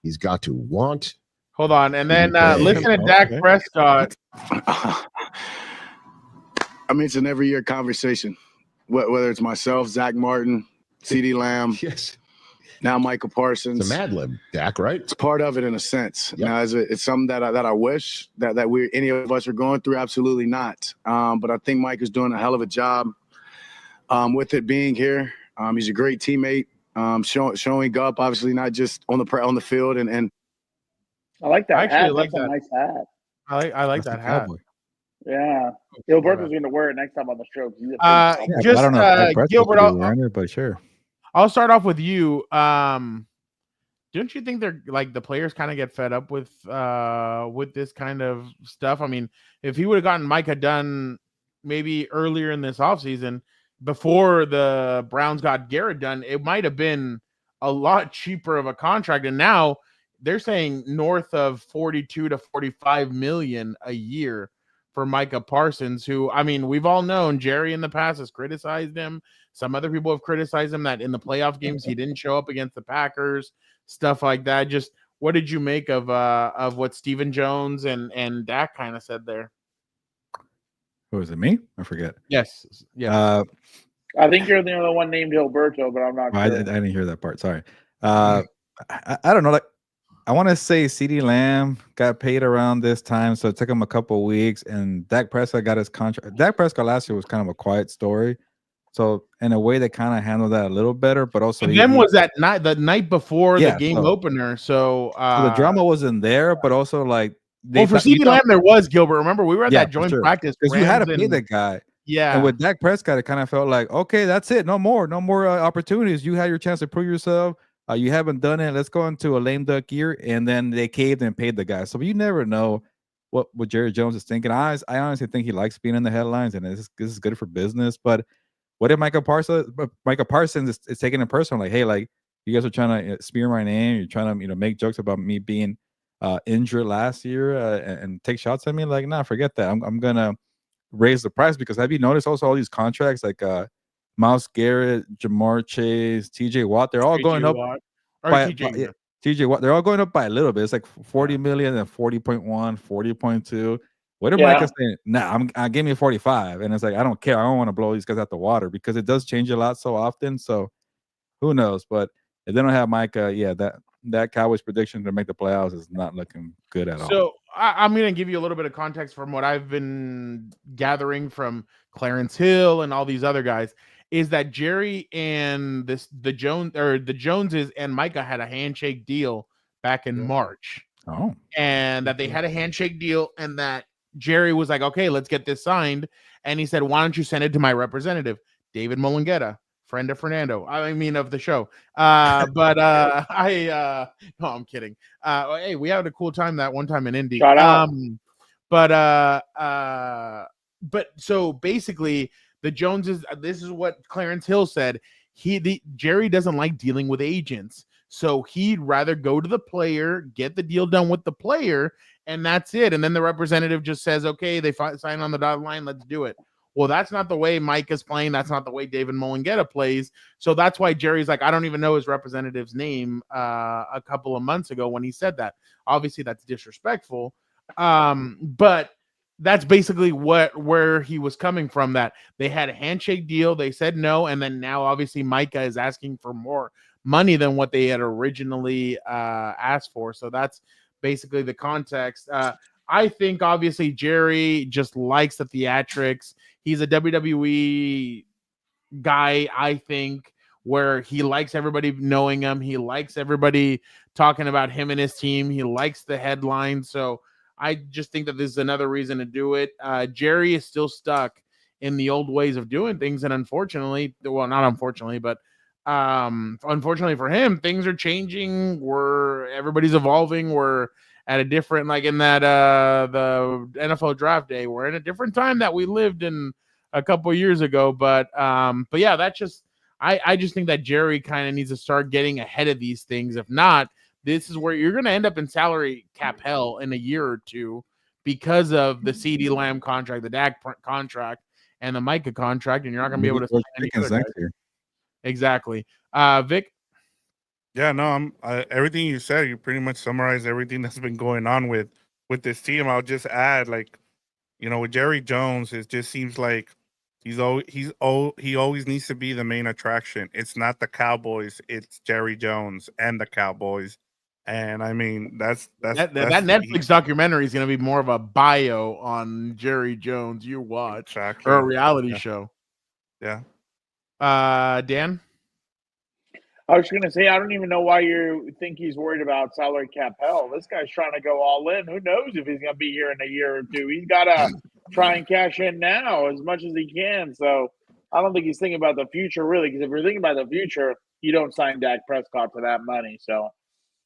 He's got to want. Hold on, and then listen to Dak Prescott. I mean, it's an every year conversation. Whether it's myself, Zach Martin, CeeDee Lamb, yes, now Micah Parsons. It's a Mad Lib, Dak, right? It's part of it in a sense. Yep. Now, it's something that I wish that any of us are going through. Absolutely not. But I think Mike is doing a hell of a job with it being here. He's a great teammate, showing up, obviously not just on the field and. I like that. I actually hat. like That's that. a nice hat. I like that hat. Cowboy. Yeah, Gilbert is going to wear it next time on the show. I don't know if Gilbert, but sure. I'll start off with you. Don't you think they're like the players kind of get fed up with this kind of stuff? I mean, if he would have gotten Micah done maybe earlier in this offseason, before the Browns got Garrett done, it might have been a lot cheaper of a contract. And now they're saying north of 42 to 45 million a year for Micah Parsons, who, I mean, we've all known Jerry in the past has criticized him. Some other people have criticized him that in the playoff games he didn't show up against the Packers, stuff like that. Just what did you make of what Stephen Jones and Dak kind of said there? Who was it? Me? I forget. Yes. Yeah. I think you're the only one named Gilberto, but I'm not sure. I didn't hear that part. Sorry. I don't know. Like, I want to say CeeDee Lamb got paid around this time, so it took him a couple of weeks, and Dak Prescott got his contract. Dak Prescott last year was kind of a quiet story, so in a way they kind of handled that a little better. But also, was that night the night before the game opener, so the drama wasn't there, but also like for CeeDee Lamb there was, Gilbert. Remember, we were at that joint practice because you had to pay that guy. Yeah, and with Dak Prescott, it kind of felt like, okay, that's it, no more opportunities. You had your chance to prove yourself. You haven't done it. Let's go into a lame duck year, and then they caved and paid the guy. So you never know what Jerry Jones is thinking. I honestly think he likes being in the headlines, and this is good for business. But what if Micah Parsons is taking it personal? Like, hey, like you guys are trying to smear my name. You're trying to make jokes about me being injured last year and take shots at me. Like, nah, forget that. I'm gonna raise the price because have you noticed also all these contracts like Myles Garrett, Jamar Chase, TJ Watt, they're all going up by TJ Watt, they're all going up by a little bit. It's like 40 million and 40.1, 40.2. What am I saying? Nah, give me 45. And it's like, I don't care. I don't want to blow these guys out the water because it does change a lot so often. So who knows? But if they don't have Micah, that Cowboys prediction to make the playoffs is not looking good at all. So I'm going to give you a little bit of context from what I've been gathering from Clarence Hill and all these other guys. Is that Jerry and the Joneses and Micah had a handshake deal back in March. Oh. And that they had a handshake deal and that Jerry was like, okay, let's get this signed. And he said, why don't you send it to my representative, David Mulugheta, friend of Fernando. I mean, of the show. No, I'm kidding. Hey, we had a cool time that one time in Indy. Shout out. But so basically, the Joneses, this is what Clarence Hill said. Jerry doesn't like dealing with agents. So he'd rather go to the player, get the deal done with the player, and that's it. And then the representative just says, okay, they sign on the dotted line, let's do it. Well, that's not the way Mike is playing. That's not the way David Mulugheta plays. So that's why Jerry's like, I don't even know his representative's name a couple of months ago when he said that. Obviously, that's disrespectful. But that's basically where he was coming from, that they had a handshake deal. They said no. And then now obviously Micah is asking for more money than what they had originally asked for. So that's basically the context. I think obviously Jerry just likes the theatrics. He's a WWE guy, I think, where he likes everybody knowing him. He likes everybody talking about him and his team. He likes the headlines. So I just think that this is another reason to do it. Jerry is still stuck in the old ways of doing things. And unfortunately, well, not unfortunately, but unfortunately for him, things are changing. Everybody's evolving. We're at a different, like in that the NFL draft day, we're in a different time that we lived in a couple of years ago. But yeah, that's just I just think that Jerry kind of needs to start getting ahead of these things. If not, this is where you're going to end up in salary cap hell in a year or two because of the CeeDee Lamb contract, the Dak contract, and the Micah contract, and you're not going to be able to sign any other guys. Exactly. Vic? Yeah, no, everything you said, you pretty much summarized everything that's been going on with this team. I'll just add, like, with Jerry Jones, it just seems like he always needs to be the main attraction. It's not the Cowboys, it's Jerry Jones and the Cowboys. And I mean, that Netflix documentary is going to be more of a bio on Jerry Jones you watch, exactly. Or a reality show. Yeah. Dan? I was going to say, I don't even know why you think he's worried about salary cap hell. This guy's trying to go all in. Who knows if he's going to be here in a year or two? He's got to try and cash in now as much as he can. So I don't think he's thinking about the future, really, because if you're thinking about the future, you don't sign Dak Prescott for that money. So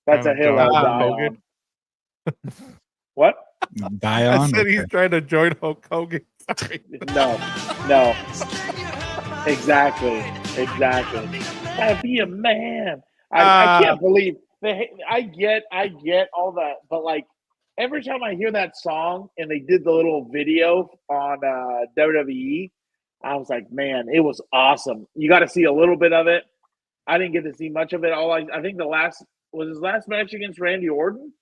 that's a hill I'll die on. What? Die I on. said Okay. he's trying to join Hulk Hogan. Sorry. No. Exactly. Gotta be a man. I can't believe I get all that, but like every time I hear that song and they did the little video on WWE, I was like, man, it was awesome. You got to see a little bit of it. I didn't get to see much of it. I think his last match against Randy Orton.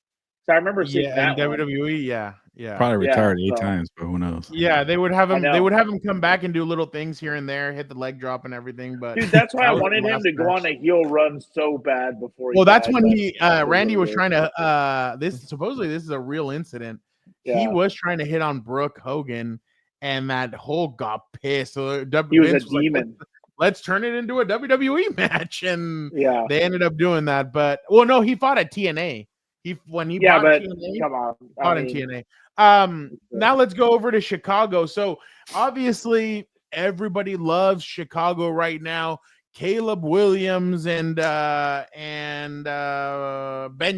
So I remember seeing that in one. WWE. Yeah. Probably retired Yeah, 8 so- times, but who knows? Yeah, they would have I him. know. They would have him come back and do little things here and there, hit the leg drop and everything. But Dude, that's why that I was wanted the him last to go match. on a heel run so bad before he Well, that's died, when but Randy was it is. trying to this supposedly this is a real incident. He Yeah. was trying to hit on Brooke Hogan, and that Hulk got pissed. So He was a Vince like, demon. let's turn it into a WWE match, and Yeah. they ended up doing that. But well, no, he fought at TNA. When he Yeah, bought but TNA, come on. fought in TNA. Now let's go over to Chicago. So obviously everybody loves Chicago right now. Caleb Williams and Ben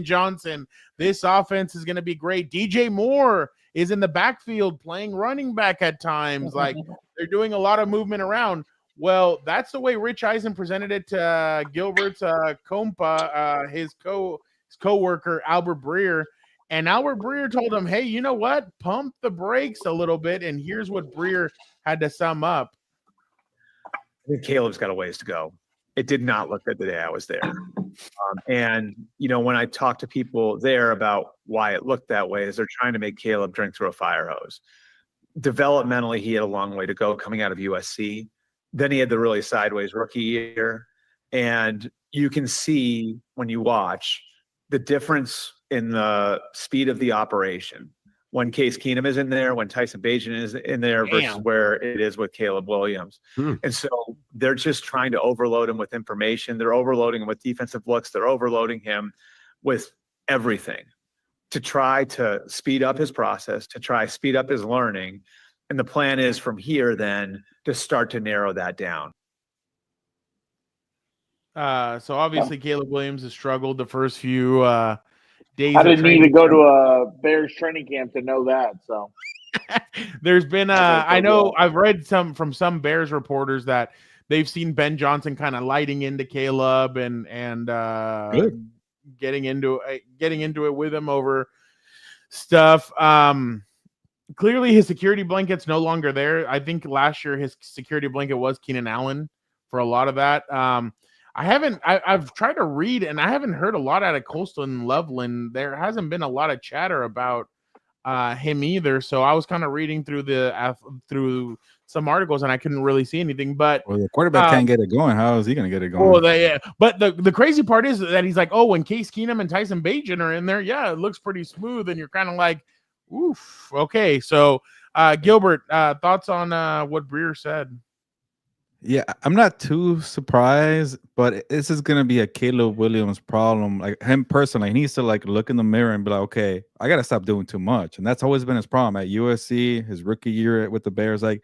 Johnson. This offense is going to be great. DJ Moore is in the backfield playing running back at times. Like they're doing a lot of movement around. Well, that's the way Rich Eisen presented it to Gilbert's Compa, his co-worker Albert Breer. And Albert Breer told him, hey, you know what? Pump the brakes a little bit. And here's what Breer had to sum up. I think Caleb's got a ways to go. It did not look good the day I was there. And, when I talked to people there about why it looked that way is they're trying to make Caleb drink through a fire hose. Developmentally, he had a long way to go coming out of USC. Then he had the really sideways rookie year. And you can see when you watch the difference in the speed of the operation when Case Keenum is in there, when Tyson Bagent is in there versus where it is with Caleb Williams. And so they're just trying to overload him with information. They're overloading him with defensive looks. They're overloading him with everything to try to speed up his process, to try speed up his learning. And the plan is from here then to start to narrow that down. So obviously Caleb Williams has struggled the first few days. I didn't need to go to a Bears training camp to know that. So there's been I know I've read from some Bears reporters that they've seen Ben Johnson kind of lighting into Caleb and getting into it with him over stuff. Clearly his security blanket's no longer there. I think last year his security blanket was Keenan Allen for a lot of that. I've tried to read and I haven't heard a lot out of Coastal and Loveland. There hasn't been a lot of chatter about him either. So I was kind of reading through some articles and I couldn't really see anything. But the quarterback can't get it going. How is he going to get it going? Well, but the crazy part is that he's like, oh, when Case Keenum and Tyson Bagent are in there, yeah, it looks pretty smooth, and you're kind of like, oof, okay. So Gilbert, thoughts on what Breer said? Yeah, I'm not too surprised, but this is gonna be a Caleb Williams problem. Like him personally, he needs to look in the mirror and be like, okay, I gotta stop doing too much. And that's always been his problem at USC, his rookie year with the Bears. Like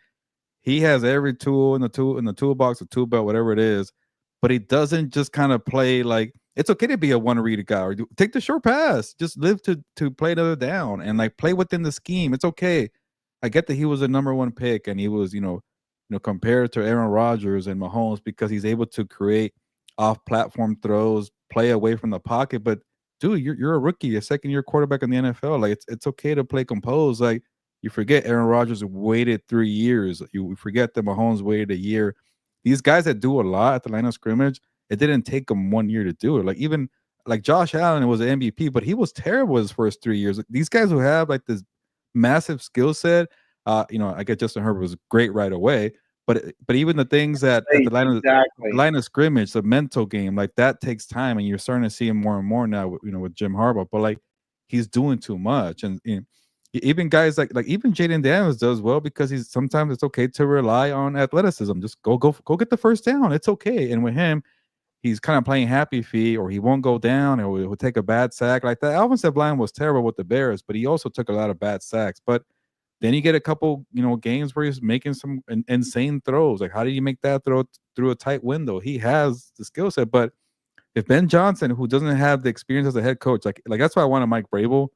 he has every tool in the toolbox, a tool belt, whatever it is, but he doesn't just kind of play like it's okay to be a one-read guy or take the short pass. Just live to play another down and play within the scheme. It's okay. I get that he was a #1 pick and he was, compared to Aaron Rodgers and Mahomes because he's able to create off-platform throws, play away from the pocket. But dude, you're a rookie, a second-year quarterback in the NFL. Like it's okay to play composed. Like you forget Aaron Rodgers waited 3 years. You forget that Mahomes waited a year. These guys that do a lot at the line of scrimmage, it didn't take them 1 year to do it. Even Josh Allen was an MVP, but he was terrible his first 3 years. These guys who have this massive skill set, I get Justin Herbert was great right away. But even the things that at the line of scrimmage, the mental game, that takes time, and you're starting to see him more and more now, with Jim Harbaugh. But he's doing too much, and even guys like even Jaden Daniels does well because sometimes it's okay to rely on athleticism. Just go get the first down. It's okay. And with him, he's kind of playing happy feet, or he won't go down, or he'll take a bad sack like that. Offensive line was terrible with the Bears, but he also took a lot of bad sacks. But then you get a couple, games where he's making some insane throws. Like, how do you make that throw through a tight window? He has the skill set, but if Ben Johnson, who doesn't have the experience as a head coach, like that's why I wanted Mike Vrabel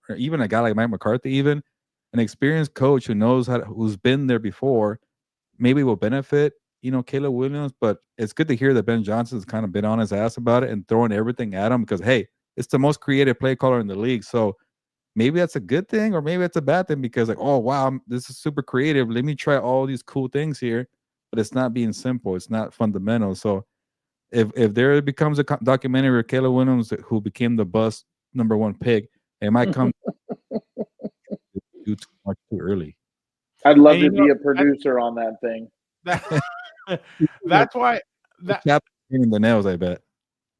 or even a guy like Mike McCarthy, even an experienced coach who knows who's been there before, maybe will benefit, Caleb Williams. But it's good to hear that Ben Johnson's kind of been on his ass about it and throwing everything at him because, hey, it's the most creative play caller in the league. So maybe that's a good thing or maybe it's a bad thing because, like, oh, wow, this is super creative. Let me try all these cool things here. But it's not being simple. It's not fundamental. So if there becomes a documentary where Caleb Williams, who became the bust #1 pick, it might come too much too early. I'd love to be a producer on that thing. That's why in the nails, I bet.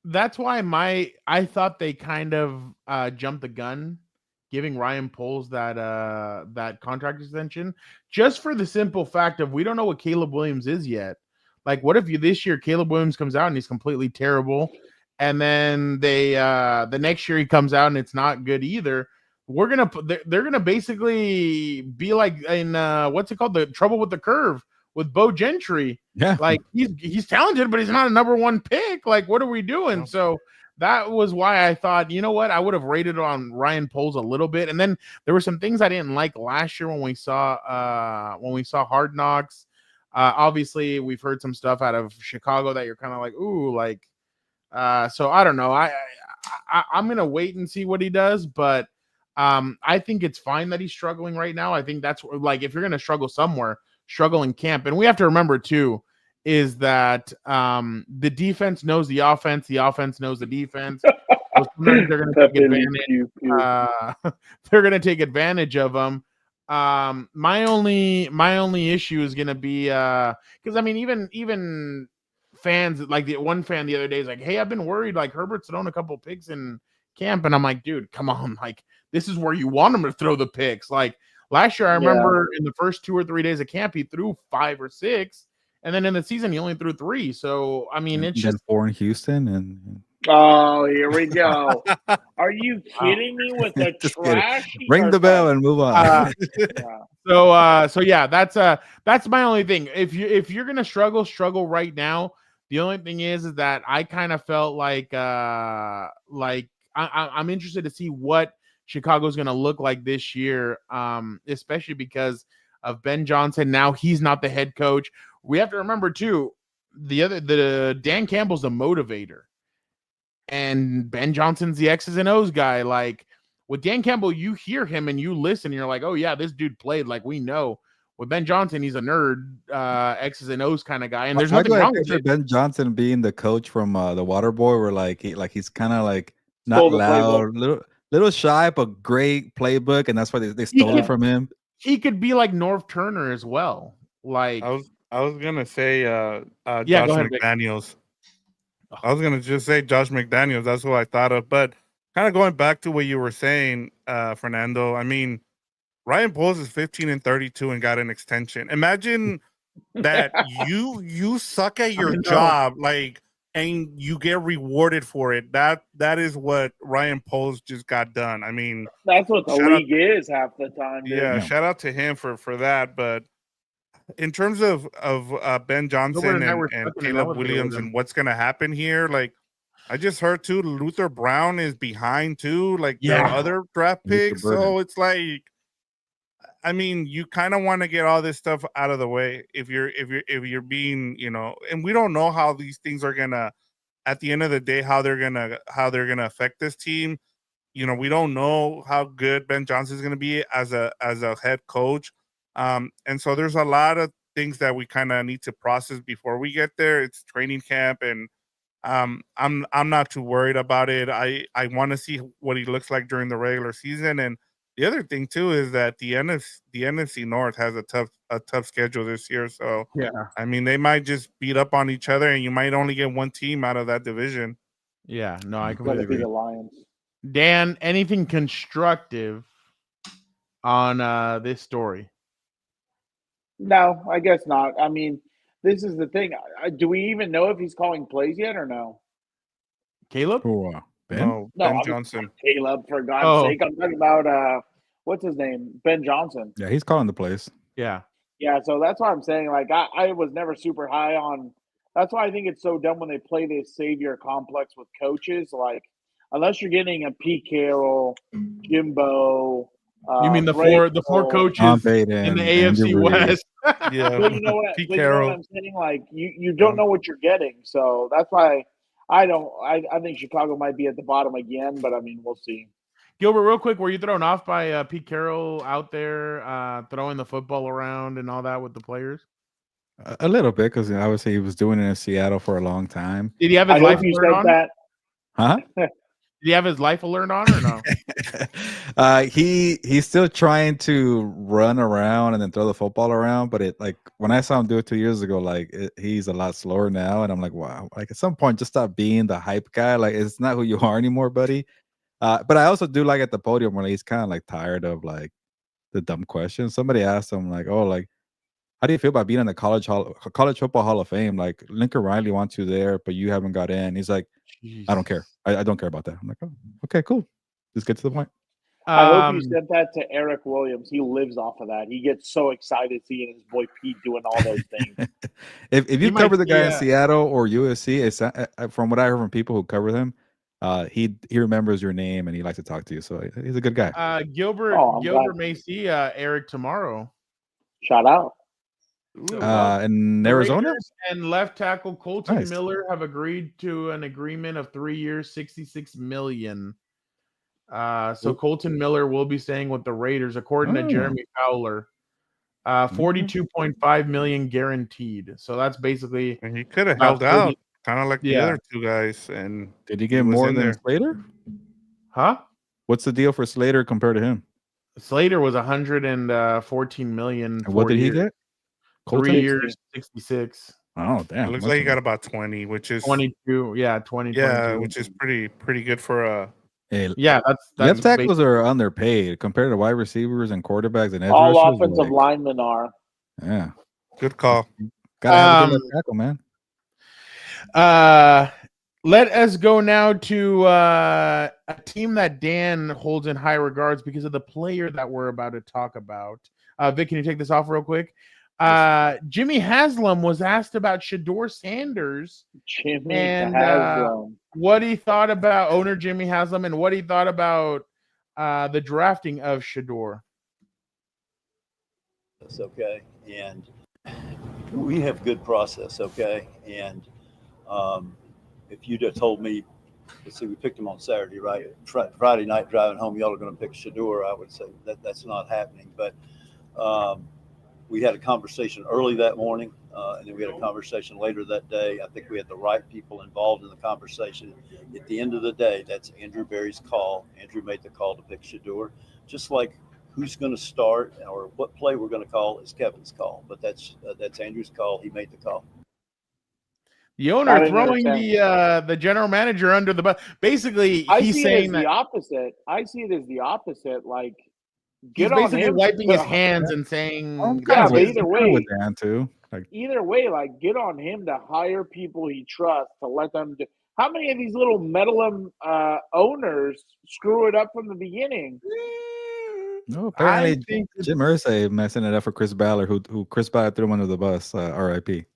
That's why I thought they kind of jumped the gun giving Ryan Poles that contract extension, just for the simple fact of we don't know what Caleb Williams is yet. Like, what if this year Caleb Williams comes out and he's completely terrible, and then the next year he comes out and it's not good either? They're gonna basically be like in what's it called, the Trouble with the Curve with Bo Gentry. Yeah, like he's talented, but he's not a #1 pick. Like, what are we doing? So that was why I thought, you know what, I would have rated on Ryan Poles a little bit. And then there were some things I didn't like last year when we saw Hard Knocks. Obviously, we've heard some stuff out of Chicago that you're kind of like, ooh, like. So I don't know. I'm gonna wait and see what he does, but I think it's fine that he's struggling right now. I think that's like, if you're gonna struggle somewhere, struggle in camp. And we have to remember too, is that the defense knows the offense knows the defense. So sometimes they're going to take advantage. They're going to take advantage of them. My only issue is going to be because I mean, even fans, like the one fan the other day is like, hey, I've been worried, like Herbert's thrown a couple picks in camp, and I'm like, dude, come on, like this is where you want him to throw the picks. Like last year, I remember in the first 2 or 3 days of camp, he threw 5 or 6. And then in the season, he only threw 3. So, I mean, it's just 4 in Houston. And oh, here we go. Are you kidding me with the trash? Ring the bell and move on. So yeah, that's my only thing. If you're gonna struggle right now, the only thing is that I kind of felt like I'm interested to see what Chicago's gonna look like this year, especially because of Ben Johnson. Now he's not the head coach. We have to remember too, the Dan Campbell's the motivator, and Ben Johnson's the X's and O's guy. Like with Dan Campbell, you hear him and you listen, and you're like, oh yeah, this dude played. Like we know. With Ben Johnson, he's a nerd, X's and O's kind of guy, and there's nothing wrong with it. Ben Johnson being the coach from the Water Boy, where he's kind of like not loud, little shy, but great playbook, and that's why they stole it from him. He could be like Norv Turner as well. Like I was gonna say Josh McDaniels. I was gonna just say Josh McDaniels. That's what I thought of. But kind of going back to what you were saying, Fernando. I mean, Ryan Poles is 15-32 and got an extension. Imagine that you suck at your job, like, and you get rewarded for it. That is what Ryan Poles just got done. I mean, that's what the league is half the time. Dude. Yeah, shout out to him for that. But in terms of Ben Johnson and Caleb Williams and what's going to happen here, like I just heard too, Luther Brown is behind too, like their other draft picks. So it's like, I mean, you kind of want to get all this stuff out of the way if you're being, and we don't know how these things are gonna, at the end of the day, how they're gonna affect this team. We don't know how good Ben Johnson is gonna be as a head coach. And so there's a lot of things that we kind of need to process before we get there. It's training camp, and I'm not too worried about it. I want to see what he looks like during the regular season. And the other thing too is that the NFC North has a tough schedule this year. So yeah, I mean, they might just beat up on each other, and you might only get one team out of that division. Yeah, no, I completely agree. The Lions. Dan, anything constructive on this story? No, I guess not. I mean, this is the thing. Do we even know if he's calling plays yet or no? Caleb? Ben? No, Ben Johnson. Caleb, for God's sake. I'm talking about what's his name? Ben Johnson. Yeah, he's calling the plays. Yeah. Yeah, so that's why I'm saying, like, I was never super high on. That's why I think it's so dumb when they play this savior complex with coaches. Like, unless you're getting a Pete Carroll, Jimbo. You mean the four coaches in the AFC West? Yeah, but you know what? Pete But you know Carroll. what I'm saying? Like you don't know what you're getting, so that's why I don't. I think Chicago might be at the bottom again, but I mean we'll see. Gilbert, real quick, were you thrown off by Pete Carroll out there throwing the football around and all that with the players? A little bit, because obviously he was doing it in Seattle for a long time. Did he have his life alert on? That. Huh? Did he have his life alert on or no? He's still trying to run around and then throw the football around, but when I saw him do it 2 years ago, he's a lot slower now, and I'm like, wow, like at some point just stop being the hype guy. Like it's not who you are anymore, buddy. But I also do like at the podium when he's kind of like tired of like the dumb questions. Somebody asked him like, oh, like how do you feel about being in the college football Hall of Fame? Like Lincoln Riley wants you there, but you haven't got in. He's like, I don't care. I don't care about that. I'm like, oh, okay, cool. Just get to the point. I hope you sent that to Eric Williams. He lives off of that. He gets so excited seeing his boy Pete doing all those things. if you cover the guy in Seattle or USC, it's from what I heard from people who cover him, he remembers your name and he likes to talk to you. So he's a good guy. Gilbert may see Eric tomorrow. Shout out. In Arizona, Raiders and left tackle Colton Miller have agreed to an agreement of 3 years, $66 million. So Colton Miller will be staying with the Raiders, according to Jeremy Fowler. 42.5 million guaranteed. So that's basically. And he could have held out, kind of like the other two guys. And did he get more than Slater? Huh? What's the deal for Slater compared to him? Slater was 114 million. And what did he get? 3 years, 66. Oh, damn. It looks like he got about 20, which is 22. Yeah, 20. Yeah, 22. which is pretty good for a. Yeah, that's left tackles are underpaid compared to wide receivers and quarterbacks and edge all rushers, offensive linemen are. Yeah, good call. Gotta have a good left tackle, man. Let us go now to a team that Dan holds in high regards because of the player that we're about to talk about. Vic, can you take this off real quick? Jimmy Haslam was asked about Shedeur Sanders and what he thought about owner Jimmy Haslam and what he thought about the drafting of Shedeur. That's okay, and we have good process, okay, and if you'd have told me, let's see, we picked him on Saturday, right? Friday night driving home, y'all are going to pick Shedeur. I would say that's not happening, but we had a conversation early that morning, and then we had a conversation later that day. I think we had the right people involved in the conversation. At the end of the day, that's Andrew Berry's call. Andrew made the call to pick Shedeur. Just like who's going to start or what play we're going to call is Kevin's call, but that's Andrew's call. He made the call. The owner throwing the general manager under the bus. Basically, he's saying that the opposite. I see it as the opposite. Like, he's basically wiping his hands and saying, but either way, with Dan too. Either way, like, get on him to hire people he trusts to let them do. How many of these little meddlum owners screw it up from the beginning? No, apparently Jim Irsay messing it up for Chris Ballard, who Chris Ballard threw him under the bus. RIP.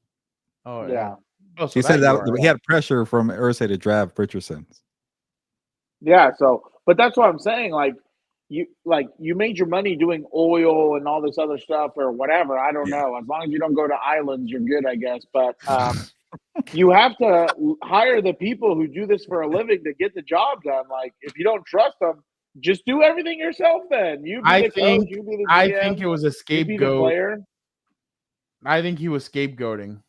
Oh yeah. Oh, he said that he had pressure from Irsay to draft Richardson. Yeah. So, but that's what I'm saying. Like you made your money doing oil and all this other stuff or whatever. I don't know. As long as you don't go to islands, you're good, I guess. But you have to hire the people who do this for a living to get the job done. Like, if you don't trust them, just do everything yourself. Then I think it was a scapegoat. I think he was scapegoating.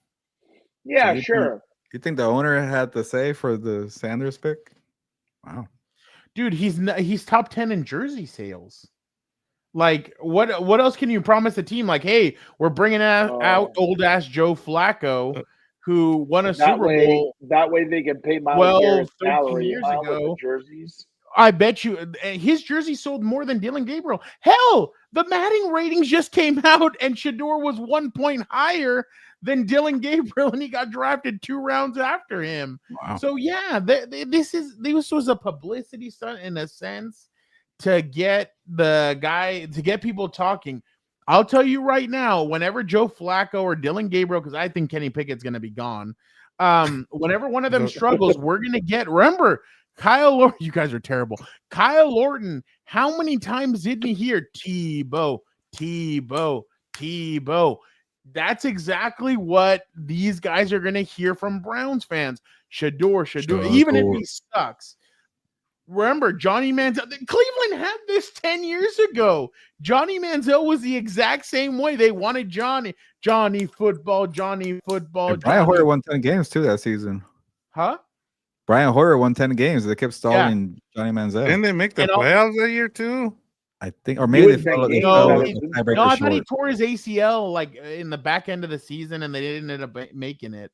Yeah, so sure. You think the owner had the say for the Sanders pick? Wow, dude, he's top 10 in jersey sales. Like, what else can you promise the team? Like, hey, we're bringing out old ass Joe Flacco, who won a Super Bowl. That way they can pay Myles Garrett's salary years ago. Jerseys. I bet you his jersey sold more than Dillon Gabriel. Hell, the Madden ratings just came out, and Shedeur was 1 point higher than Dillon Gabriel, and he got drafted 2 rounds after him. Wow. So yeah, this was a publicity stunt in a sense to get people talking. I'll tell you right now, whenever Joe Flacco or Dillon Gabriel, because I think Kenny Pickett's going to be gone, whenever one of them struggles, we're going to get. Remember, Kyle Lorton, you guys are terrible. Kyle Lorton, how many times did we hear Tebow? That's exactly what these guys are going to hear from Browns fans. Shador, even if he sucks. Remember, Johnny Manziel, Cleveland had this 10 years ago. Johnny Manziel was the exact same way. They wanted Johnny football. And Brian Hoyer won 10 games too that season. Huh? Brian Hoyer won 10 games. They kept stalling Johnny Manziel. Didn't they make the playoffs that year too? I think, or maybe they fell. I thought he tore his ACL like in the back end of the season, and they didn't end up making it.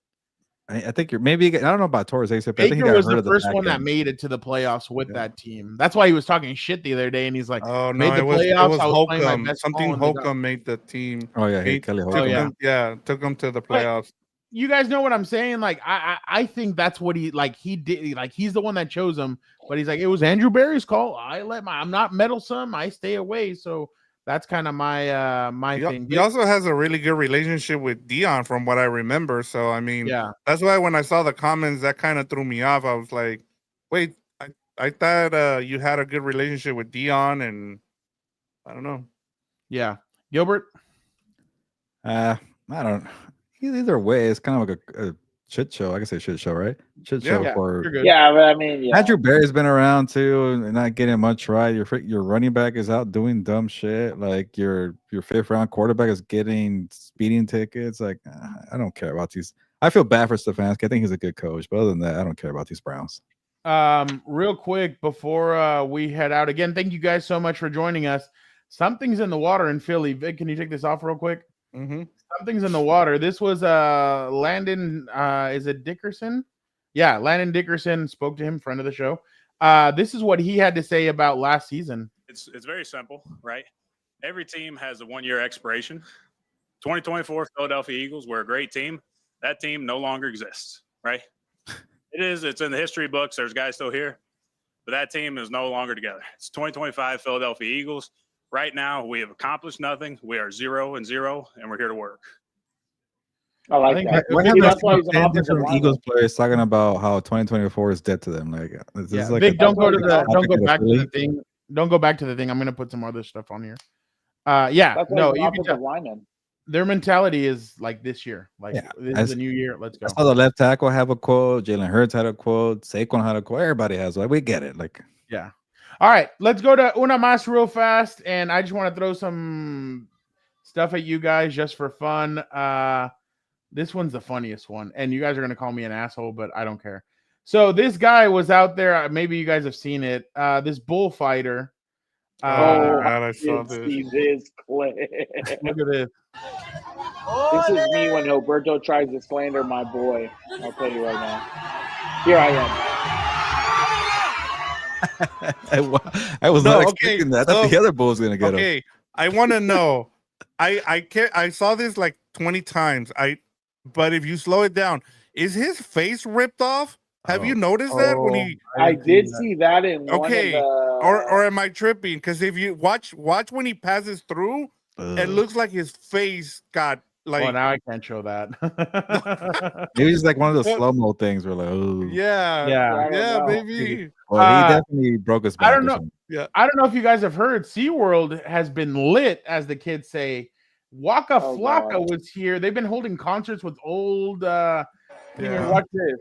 I think you're maybe. I don't know about Torres ACL. But I think he Baker got was hurt the first one that made it to the playoffs with that team. That's why he was talking shit the other day, and he's like, "Oh no, made the it was playoffs. I was Holcomb. playing my best Something ball, Holcomb made the team. Oh yeah, Kelly Holcomb. Took him to the playoffs." You guys know what I'm saying? Like, I think that's what he did. Like, he's the one that chose him, but he's like, it was Andrew Berry's call. I'm not meddlesome. I stay away. So that's kind of my thing. He also has a really good relationship with Dion, from what I remember. So I mean, yeah, that's why when I saw the comments, that kind of threw me off. I was like, wait, I thought you had a good relationship with Dion, and I don't know. Yeah, Gilbert. I don't. Either way, it's kind of like a shit show. I can say shit show, right? Shit show for. Yeah, but I mean, Andrew Berry's been around too, and not getting much right. Your running back is out doing dumb shit. Like your 5th round quarterback is getting speeding tickets. Like, I don't care about these. I feel bad for Stefanski. I think he's a good coach, but other than that, I don't care about these Browns. Real quick before we head out again, thank you guys so much for joining us. Something's in the water in Philly. Vic, can you take this off real quick? Mm-hmm. Something's in the water. This was Landon. Is it Dickerson? Yeah, Landon Dickerson. Spoke to him, friend of the show. This is what he had to say about last season. It's very simple, right? Every team has a 1-year expiration. 2024 Philadelphia Eagles were a great team. That team no longer exists, right? It's in the history books. There's guys still here, but that team is no longer together. It's 2025 Philadelphia Eagles. Right now, we have accomplished nothing. We are 0-0, and we're here to work. I like that. What That's why he's an 10 offensive different lineman. Eagles players talking about how 2024 is dead to them. Like, this is like Vic, don't go back to Philly. the thing. Don't go back to the thing. I'm gonna put some other stuff on here. Yeah, That's why no, he's you an can offensive tell. lineman. Their mentality is like this year. Like this is a new year. Let's go. I saw the left tackle have a quote. Jalen Hurts had a quote. Saquon had a quote. Everybody has. Like, we get it. Like, yeah. All right, let's go to Una Mas real fast, and I just want to throw some stuff at you guys just for fun. This one's the funniest one, and you guys are gonna call me an asshole, but I don't care. So this guy was out there. Maybe you guys have seen it. This bullfighter. God, I saw this. See this clip. Look at this. This is me when Roberto tries to slander my boy. I'll tell you right now. Here I am. I was not expecting that. I thought the other bull was gonna get him. Okay, I want to know. I saw this like 20 times. But if you slow it down, is his face ripped off? Have you noticed that when he? I did see that in one Okay, of the... or am I tripping? Because if you watch when he passes through, it looks like his face got like. Well, now I can't show that. Maybe it's like one of those slow mo things where like, oh, yeah, maybe. Well, he definitely broke his back. I don't know. Yeah, I don't know if you guys have heard. SeaWorld has been lit, as the kids say. Waka Flocka was here. They've been holding concerts with old. Watch this.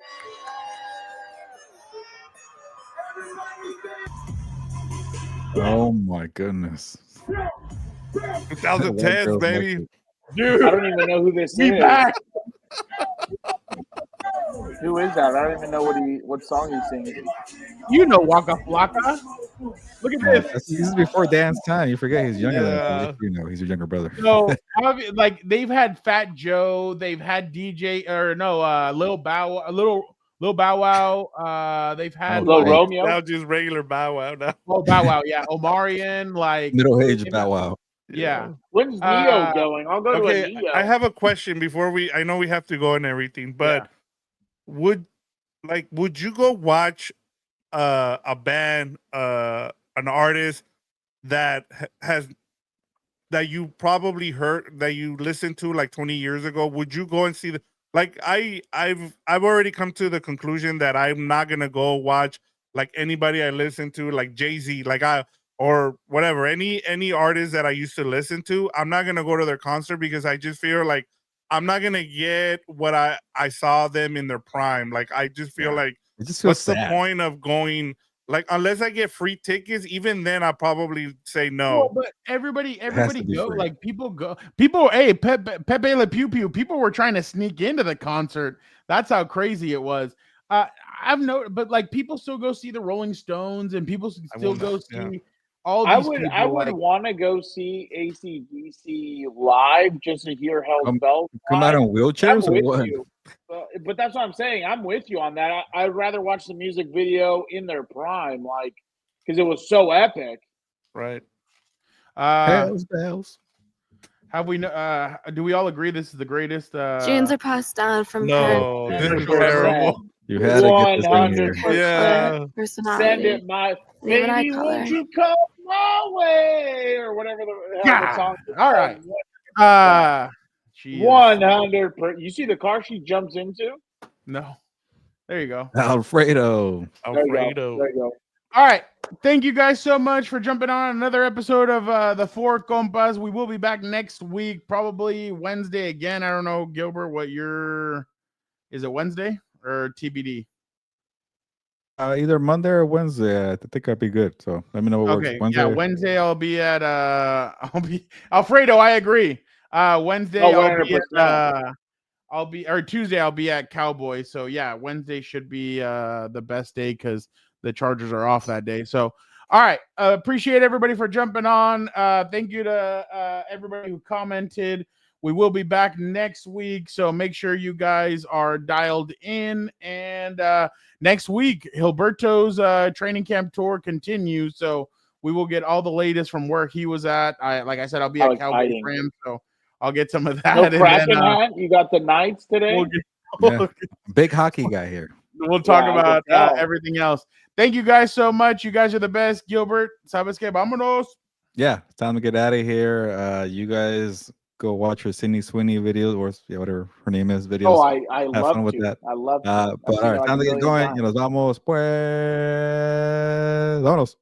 Oh my goodness. 2010, baby. Dude, I don't even know who this is. Back. Who is that? I don't even know what song he's singing. You know Waka Flocka. Look at this. This is before Dan's time. You forget he's younger than you. You know, he's your younger brother. So, like, they've had Fat Joe, they've had DJ, or no, Lil Bow Wow. They've had Lil Romeo. Now just regular Bow Wow now. Oh, Bow Wow, yeah. Omarion, like middle-aged Bow Wow. Yeah. When's Neo going? I'll go to a Neo. I have a question before I know we have to go and everything, but would you go watch a band, an artist that that you probably heard, that you listened to like 20 years ago? Would you go and see I've already come to the conclusion that I'm not gonna go watch like anybody I listen to, like Jay-Z, or whatever, any artist that I used to listen to, I'm not gonna go to their concert because I just feel like I'm not gonna get what I saw them in their prime. Like I just feel like it just feels what's the sad. point of going? Like unless I get free tickets, even then I'll probably say no. Well, but everybody go. free. Like people go. People, hey, Pepe Le Pew Pew. People were trying to sneak into the concert. That's how crazy it was. I've noticed, but like people still go see the Rolling Stones, and people still go see all these people. I would want to go see AC/DC live just to hear how Bell come out in wheelchairs or with what? you. But that's what I'm saying. I'm with you on that. I'd rather watch the music video in their prime, like because it was so epic. Right. Bells. Have we? Do we all agree this is the greatest? Jeans are passed down from No, parent. this is terrible. You had to get this in here. 100%. Yeah. Personality. Send it my Leave an eye baby, color. won't you come my way or whatever the hell the song is. All right. 100%. You see the car she jumps into? No. There you go. Alfredo. There you go. All right. Thank you guys so much for jumping on another episode of the Four Compas. We will be back next week, probably Wednesday again. I don't know, Gilbert, is it Wednesday or TBD? Either Monday or Wednesday. I think I'd be good. So let me know what works. Wednesday. Yeah, Wednesday I'll be at Alfredo. I agree. Wednesday Tuesday I'll be at Cowboy. So yeah, Wednesday should be the best day because the Chargers are off that day. So all right, appreciate everybody for jumping on. Thank you to everybody who commented. We will be back next week, so make sure you guys are dialed in. And next week, Gilberto's training camp tour continues, so we will get all the latest from where he was at. Like I said, I'll be at Cowboys Rams, so I'll get some of that. No Kraken hat. You got the Knights today. Big hockey guy here. We'll talk about everything else. Thank you guys so much. You guys are the best. Gilbert, sabes que vámonos. Yeah, it's time to get out of here. You guys go watch her Sydney Sweeney videos or whatever her name is. Videos. Oh, I Have love fun with to. that. I love. But all right, time to get going. Y nos vamos pues. Vámonos.